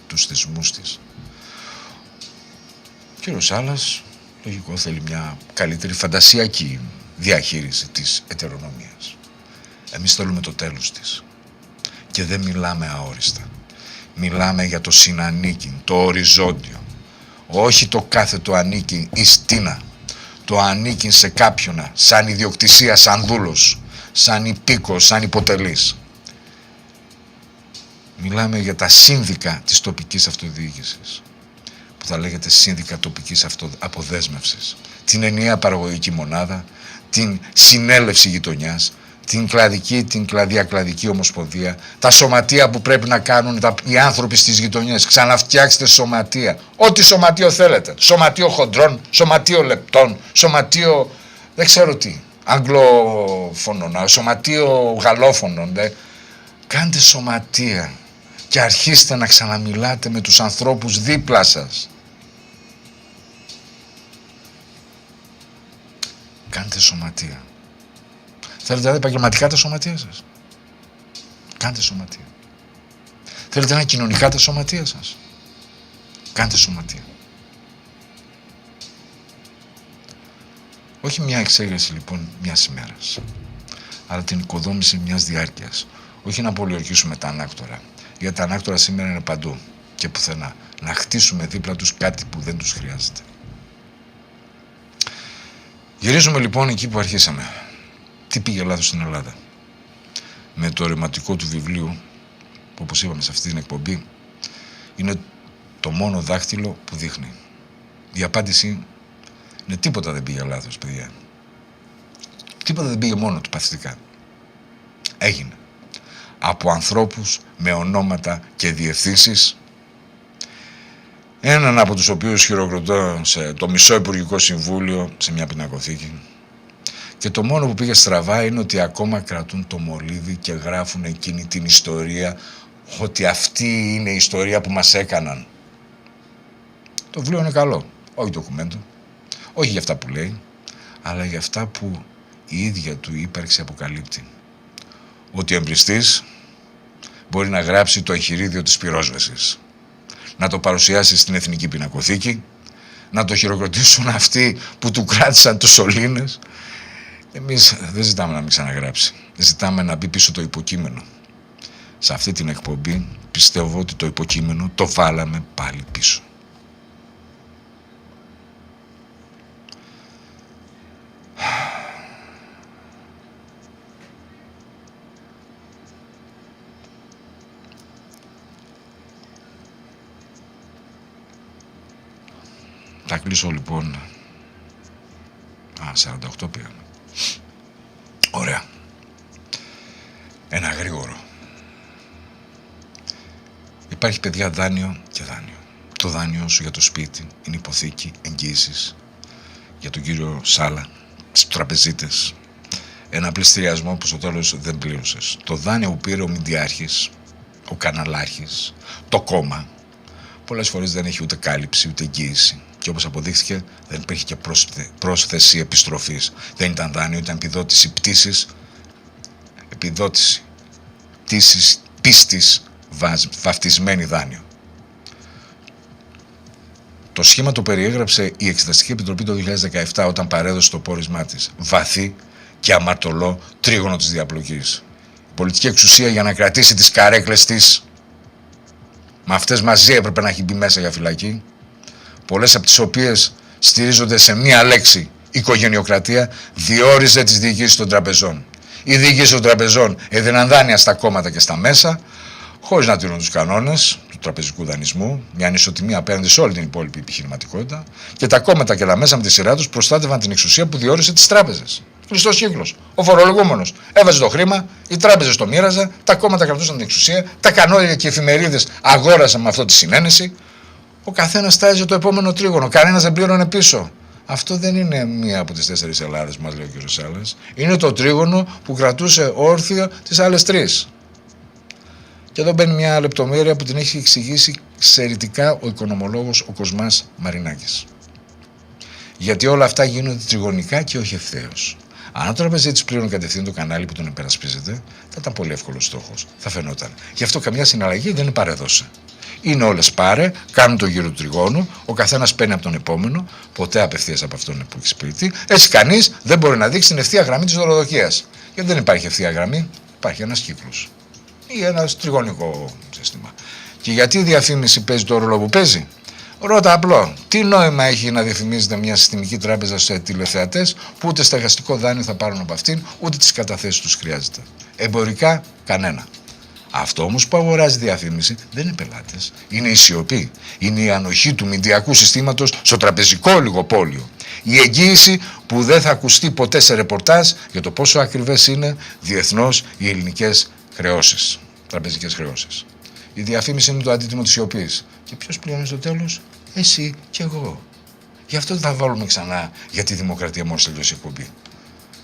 τους θεσμούς της. Ο κύριος Άλλας, λογικό, θέλει μια καλύτερη φαντασιακή διαχείριση της ετερονομίας. Εμείς θέλουμε το τέλος της. Και δεν μιλάμε αόριστα. Μιλάμε για το συνανίκην, το οριζόντιο. Όχι το κάθετο ανήκει εις τίνα. Το ανήκει σε κάποιον, σαν ιδιοκτησία, σαν δούλος, σαν υπήκος, σαν υποτελής. Μιλάμε για τα σύνδικα της τοπικής αυτοδιοίκησης, που θα λέγεται σύνδικα τοπικής αποδέσμευσης. Την ενιαία παραγωγική μονάδα, την συνέλευση γειτονιάς, την κλαδική, την κλαδιακλαδική ομοσπονδία, τα σωματεία που πρέπει να κάνουν οι άνθρωποι στις γειτονιές. Ξαναφτιάξτε σωματεία. Ό,τι σωματείο θέλετε. Σωματείο χοντρών, σωματείο λεπτών, σωματείο δεν ξέρω τι. Αγγλοφωνών, σωματείο γαλλόφωνων. Κάντε σωματεία και αρχίστε να ξαναμιλάτε με τους ανθρώπους δίπλα σας. Κάντε σωματεία. Θέλετε να δείτε επαγγελματικά τα σωματεία σας? Κάντε σωματεία. Θέλετε να είναι κοινωνικά τα σωματεία σας? Κάντε σωματεία. Όχι μια εξέγερση λοιπόν μιας ημέρας, αλλά την οικοδόμηση μιας διάρκειας. Όχι να πολιορκήσουμε τα ανάκτορα, γιατί τα ανάκτορα σήμερα είναι παντού και πουθενά. Να χτίσουμε δίπλα τους κάτι που δεν τους χρειάζεται. Γυρίζουμε λοιπόν εκεί που αρχίσαμε. Τι πήγε λάθος στην Ελλάδα? Με το ρηματικό του βιβλίου, που όπως είπαμε σε αυτή την εκπομπή, είναι το μόνο δάχτυλο που δείχνει. Η απάντηση είναι τίποτα δεν πήγε λάθος, παιδιά. Τίποτα δεν πήγε μόνο του παθητικά. Έγινε. Από ανθρώπους με ονόματα και διευθύνσεις, έναν από τους οποίους χειροκροτώ σε το μισό Υπουργικό Συμβούλιο, σε μια πινακοθήκη. Και το μόνο που πήγε στραβά είναι ότι ακόμα κρατούν το μολύβι και γράφουν εκείνη την ιστορία, ότι αυτή είναι η ιστορία που μας έκαναν. Το βιβλίο είναι καλό, όχι ντοκουμέντο, όχι για αυτά που λέει, αλλά για αυτά που η ίδια του ύπαρξη αποκαλύπτει. Ότι ο εμπριστής μπορεί να γράψει το εγχειρίδιο της πυρόσβεσης, να το παρουσιάσει στην Εθνική Πινακοθήκη, να το χειροκροτήσουν αυτοί που του κράτησαν τους σωλήνες. Εμείς δεν ζητάμε να μην ξαναγράψει. Ζητάμε να μπει πίσω το υποκείμενο. Σε αυτή την εκπομπή πιστεύω ότι το υποκείμενο το βάλαμε πάλι πίσω. κλείσω λοιπόν. 48 πήγαμε. Ωραία. Ένα γρήγορο. Υπάρχει, παιδιά, δάνειο και δάνειο. Το δάνειο σου για το σπίτι είναι υποθήκη, εγγύησης για τον κύριο Σάλα, στους τραπεζίτες. Ένα πληστηριασμό που στο τέλος δεν πλήρωσες. Το δάνειο που πήρε ο Μηντιάρχης, ο Καναλάρχης, το κόμμα, πολλές φορές δεν έχει ούτε κάλυψη ούτε εγγύηση. Και όπως αποδείχθηκε, δεν υπήρχε και πρόσθεση επιστροφής. Δεν ήταν δάνειο, ήταν επιδότηση πτήσης, επιδότηση πτήσης πίστης, βαφτισμένη δάνειο. Το σχήμα το περιέγραψε η Εξεταστική Επιτροπή το 2017 όταν παρέδωσε το πόρισμά της. Βαθύ και αμαρτωλό τρίγωνο της διαπλοκής. Η πολιτική εξουσία για να κρατήσει τις καρέκλες της, με αυτές μαζί έπρεπε να έχει μπει μέσα για φυλακή, πολλές από τις οποίες στηρίζονται σε μία λέξη, οικογενειοκρατία, διόριζε τις διοικήσεις των τραπεζών. Οι διοικήσεις των τραπεζών έδιναν δάνεια στα κόμματα και στα μέσα, χωρίς να τηρούν τους κανόνες του τραπεζικού δανεισμού, μια ανισοτιμία απέναντι σε όλη την υπόλοιπη επιχειρηματικότητα, και τα κόμματα και τα μέσα με τη σειρά τους προστάτευαν την εξουσία που διόρισε τις τράπεζες. Κλειστός κύκλος. Ο φορολογούμενος έβαζε το χρήμα, οι τράπεζες το μοίραζαν, τα κόμματα κρατούσαν την εξουσία, τα κανάλια και οι εφημερίδες αγόρασαν με αυτό τη συνένεση. Ο καθένας τάιζε το επόμενο τρίγωνο, κανένας δεν πλήρωνε πίσω. Αυτό δεν είναι μία από τις 4 Ελλάδες, μας λέει ο κ. Σάλλας. Είναι το τρίγωνο που κρατούσε όρθιο τις άλλες 3. Και εδώ μπαίνει μια λεπτομέρεια που την έχει εξηγήσει εξαιρετικά ο οικονομολόγος ο Κοσμάς Μαρινάκης. Γιατί όλα αυτά γίνονται τριγωνικά και όχι ευθέως. Αν ο τραπεζίτης πλήρωνε κατευθείαν το κανάλι που τον υπερασπίζεται, θα ήταν πολύ εύκολος στόχος. Θα φαινόταν. Γι' αυτό καμιά συναλλαγή δεν παρέδωσε. Είναι όλες πάρε, κάνουν το γύρο του τριγώνου, ο καθένας παίρνει από τον επόμενο, ποτέ απευθείας από αυτόν που έχει σπίτι. Έτσι κανείς δεν μπορεί να δείξει την ευθεία γραμμή της δωροδοκίας. Γιατί δεν υπάρχει ευθεία γραμμή, υπάρχει ένας κύκλος. Ή ένα τριγωνικό σύστημα. Και γιατί η διαφήμιση παίζει το ρόλο που παίζει? Ρώτα απλό. Τι νόημα έχει να διαφημίζεται μια συστημική τράπεζα σε τηλεθεατές που ούτε στεγαστικό δάνειο θα πάρουν από αυτήν, ούτε τις καταθέσεις τους χρειάζεται? Εμπορικά, κανένα. Αυτό όμως που αγοράζει διαφήμιση δεν είναι πελάτες. Είναι η σιωπή. Είναι η ανοχή του μηντιακού συστήματος στο τραπεζικό λιγοπόλιο. Η εγγύηση που δεν θα ακουστεί ποτέ σε ρεπορτάζ για το πόσο ακριβές είναι διεθνώς οι ελληνικές χρεώσεις, τραπεζικές χρεώσεις. Η διαφήμιση είναι το αντίτιμο της σιωπής. Και ποιος πληρώνει στο τέλος? Εσύ και εγώ. Γι' αυτό δεν θα βάλουμε ξανά για τη δημοκρατία μόλις τελειώσει η εκπομπή.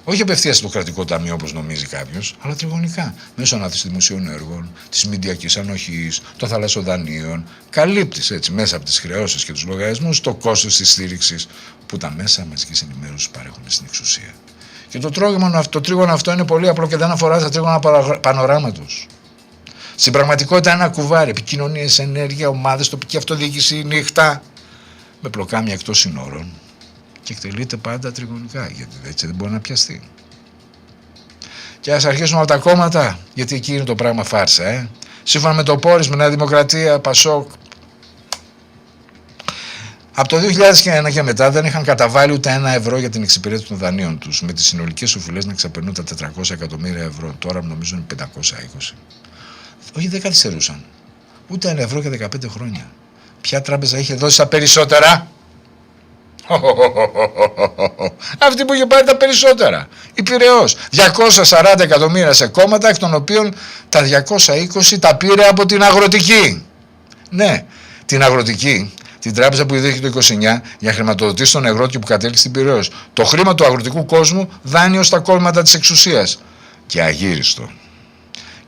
Όχι απευθείας στο κρατικό ταμείο όπως νομίζει κάποιος, αλλά τριγωνικά. Μέσω ανάθεσης δημοσίων έργων, της μηντιακής ανοχής, των θαλασσοδανείων. Καλύπτεις έτσι μέσα από τις χρεώσεις και τους λογαριασμούς το κόστος της στήριξης που τα μέσα μαζικής ενημέρωσης παρέχουν στην εξουσία. Και το τρίγωνο αυτό είναι πολύ απλό και δεν αφορά τα τρίγωνα πανοράματος. Στην πραγματικότητα ένα κουβάρι, επικοινωνίες, ενέργεια, ομάδες, τοπική αυτοδιοίκηση, νύχτα, με πλοκάμια εκτός συνόρων. Και εκτελείται πάντα τριγωνικά, γιατί έτσι δεν μπορεί να πιαστεί. Και ας αρχίσουμε από τα κόμματα, γιατί εκεί είναι το πράγμα φάρσα. Σύμφωνα με το πόρισμα, Νέα Δημοκρατία, Πασόκ, από το 2001 και μετά δεν είχαν καταβάλει ούτε €1 για την εξυπηρέτηση των δανείων τους, με τις συνολικές οφειλές να ξεπερνούν τα 400 εκατομμύρια ευρώ. Τώρα νομίζω είναι 520. Όχι, δεν καθυστερούσαν. Ούτε €1 για 15 χρόνια. Ποια τράπεζα είχε δώσει τα περισσότερα? Αυτή που είχε πάρει τα περισσότερα. Η Πειραιώς. 240 εκατομμύρια σε κόμματα, εκ των οποίων τα 220 τα πήρε από την Αγροτική. Ναι, την Αγροτική. Την τράπεζα που ιδρύθηκε το 29 για χρηματοδοτήσει τον αγρότη που κατέληξε στην Πειραιώς. Το χρήμα του αγροτικού κόσμου δάνειο στα κόμματα της εξουσίας. Και αγύριστο.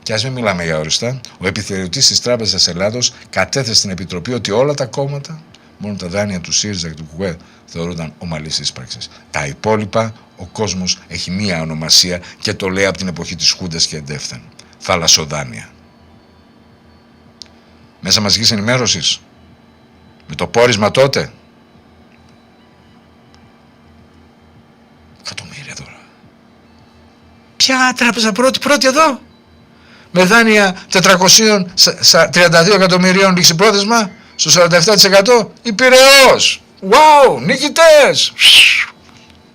Και ας μην μιλάμε για όριστα, ο επιθεωρητής της Τράπεζας Ελλάδος κατέθεσε στην Επιτροπή ότι όλα τα κόμματα, μόνο τα δάνεια του ΣΥΡΙΖΑ και του ΚΚΕ, θεωρούνταν ομαλής ίσπραξης. Τα υπόλοιπα, ο κόσμος έχει μία ονομασία και το λέει από την εποχή της Χούντας και εντεύθεν. Θαλασσοδάνεια. Μέσα μαζικής ενημέρωσης, με το πόρισμα τότε. Εκατομμύρια τώρα. Ποια τράπεζα πρώτη εδώ? Με δάνεια 432 εκατομμυρίων ληξιπρόθεσμα στο 47%. Η Πειραιώς. Wow, νικητές.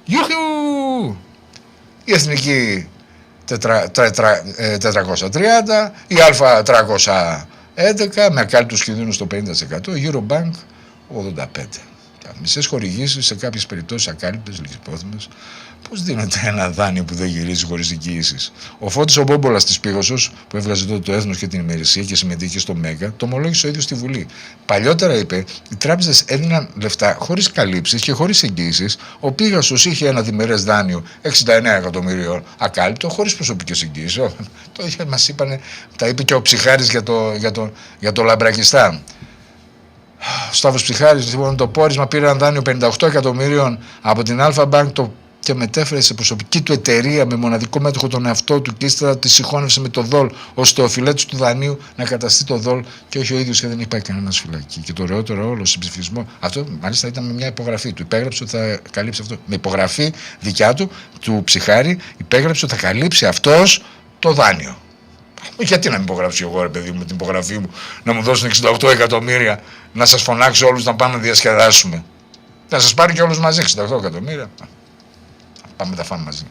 Ιουχιου. Η Εθνική 430, η Α 311 με ακάλυπτους κινδύνους στο 50%, η Eurobank 85. Μισές χορηγήσεις σε κάποιες περιπτώσεις ακάλυπτες, λυκυπόθυμες. Πώς δίνεται ένα δάνειο που δεν γυρίζει χωρίς εγγύησεις? Ο Φώτης ο Μπόμπολας της Πίγωσος, που έβγαζε τότε το Έθνος και την Ημερησία και συμμετείχε στο Μέγκα, το ομολόγησε ο ίδιος στη Βουλή. Παλιότερα, είπε, οι τράπεζες έδιναν λεφτά χωρίς καλύψεις και χωρίς εγγύησεις. Ο Πίγασος είχε ένα διμερές δάνειο 69 εκατομμυρίων ακάλυπτο, χωρίς προσωπικές εγγύησεις. Μας είπανε, τα είπε και ο Ψιχάρης για το Λαμπρακιστάν. Ο Σταύρος Ψιχάρης, λοιπόν, το πόρισμα πήρε ένα δάνειο 58 εκατομμύριων από την Αλφα Bank και μετέφερε σε προσωπική του εταιρεία με μοναδικό μέτοχο τον εαυτό του και ύστερα τη συγχώνευσε με το ΔΟΛ ώστε ο φιλέτης του δανείου να καταστεί το ΔΟΛ και όχι ο ίδιος, και δεν έχει πάει κανένας φυλακή. Και το ωραιότερο όλο συμψηφισμό, αυτό μάλιστα ήταν με μια υπογραφή του. Υπέγραψε ότι θα καλύψει αυτό. Με υπογραφή δικιά του Ψιχάρη, υπέγραψε ότι θα καλύψει αυτός το δάνειο. Γιατί να μην υπογράψω εγώ, ρε παιδί μου, με την υπογραφή μου, να μου δώσουν 68 εκατομμύρια, να σας φωνάξω όλους να πάμε να διασκεδάσουμε. Να σας πάρει και όλους μαζί 68 εκατομμύρια. Πάμε τα φάμε μαζί.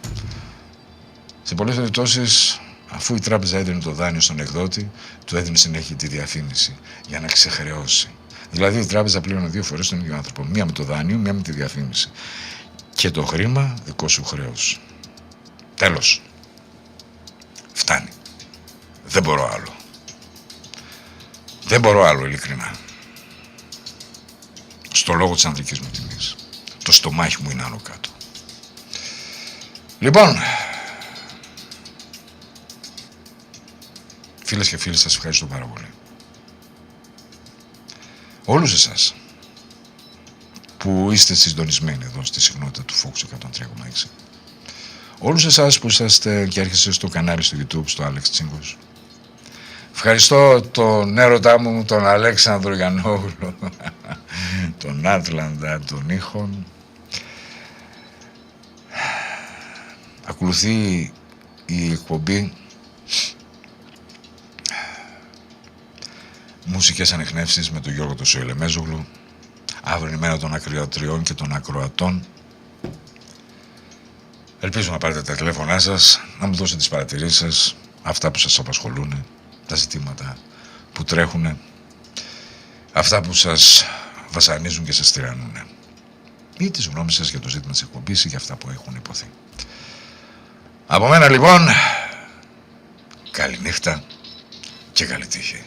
Σε πολλές περιπτώσεις, αφού η τράπεζα έδινε το δάνειο στον εκδότη, του έδινε συνέχεια τη διαφήμιση για να ξεχρεώσει. Δηλαδή η τράπεζα πλήρωνε 2 φορές τον ίδιο άνθρωπο. Μία με το δάνειο, μία με τη διαφήμιση. Και το χρήμα δικό σου χρέος. Τέλος. Φτάνει. Δεν μπορώ άλλο. Δεν μπορώ άλλο, ειλικρινά. Στο λόγο της ανδρικής μου τιμής. Το στομάχι μου είναι άνω κάτω. Λοιπόν, φίλες και φίλοι, σας ευχαριστώ πάρα πολύ. Όλους εσάς που είστε συντονισμένοι εδώ στη συχνότητα του Focus 103,6. Όλους εσάς που είσαστε και έρχεστε στο κανάλι στο YouTube, στο Άλεξ Τσίγκος. Ευχαριστώ τον έρωτά μου, τον Αλέξανδρο Γιαννόγλου, τον Άτλαντα, τον Ήχον. Ακολουθεί η εκπομπή Μουσικές Ανεχνεύσεις με τον Γιώργο τον Σοηλεμέζογλου. Αύριο είναι η μέρα των ακροατριών και των ακροατών. Ελπίζω να πάρετε τα τηλέφωνά σας, να μου δώσετε τις παρατηρήσεις σας, αυτά που σας απασχολούν, τα ζητήματα που τρέχουν, αυτά που σας βασανίζουν και σας τυραννούν. Ή τις γνώμες σας για το ζήτημα της εκπομπής ή για αυτά που έχουν υποθεί. Από μένα λοιπόν, καλή νύχτα και καλή τύχη.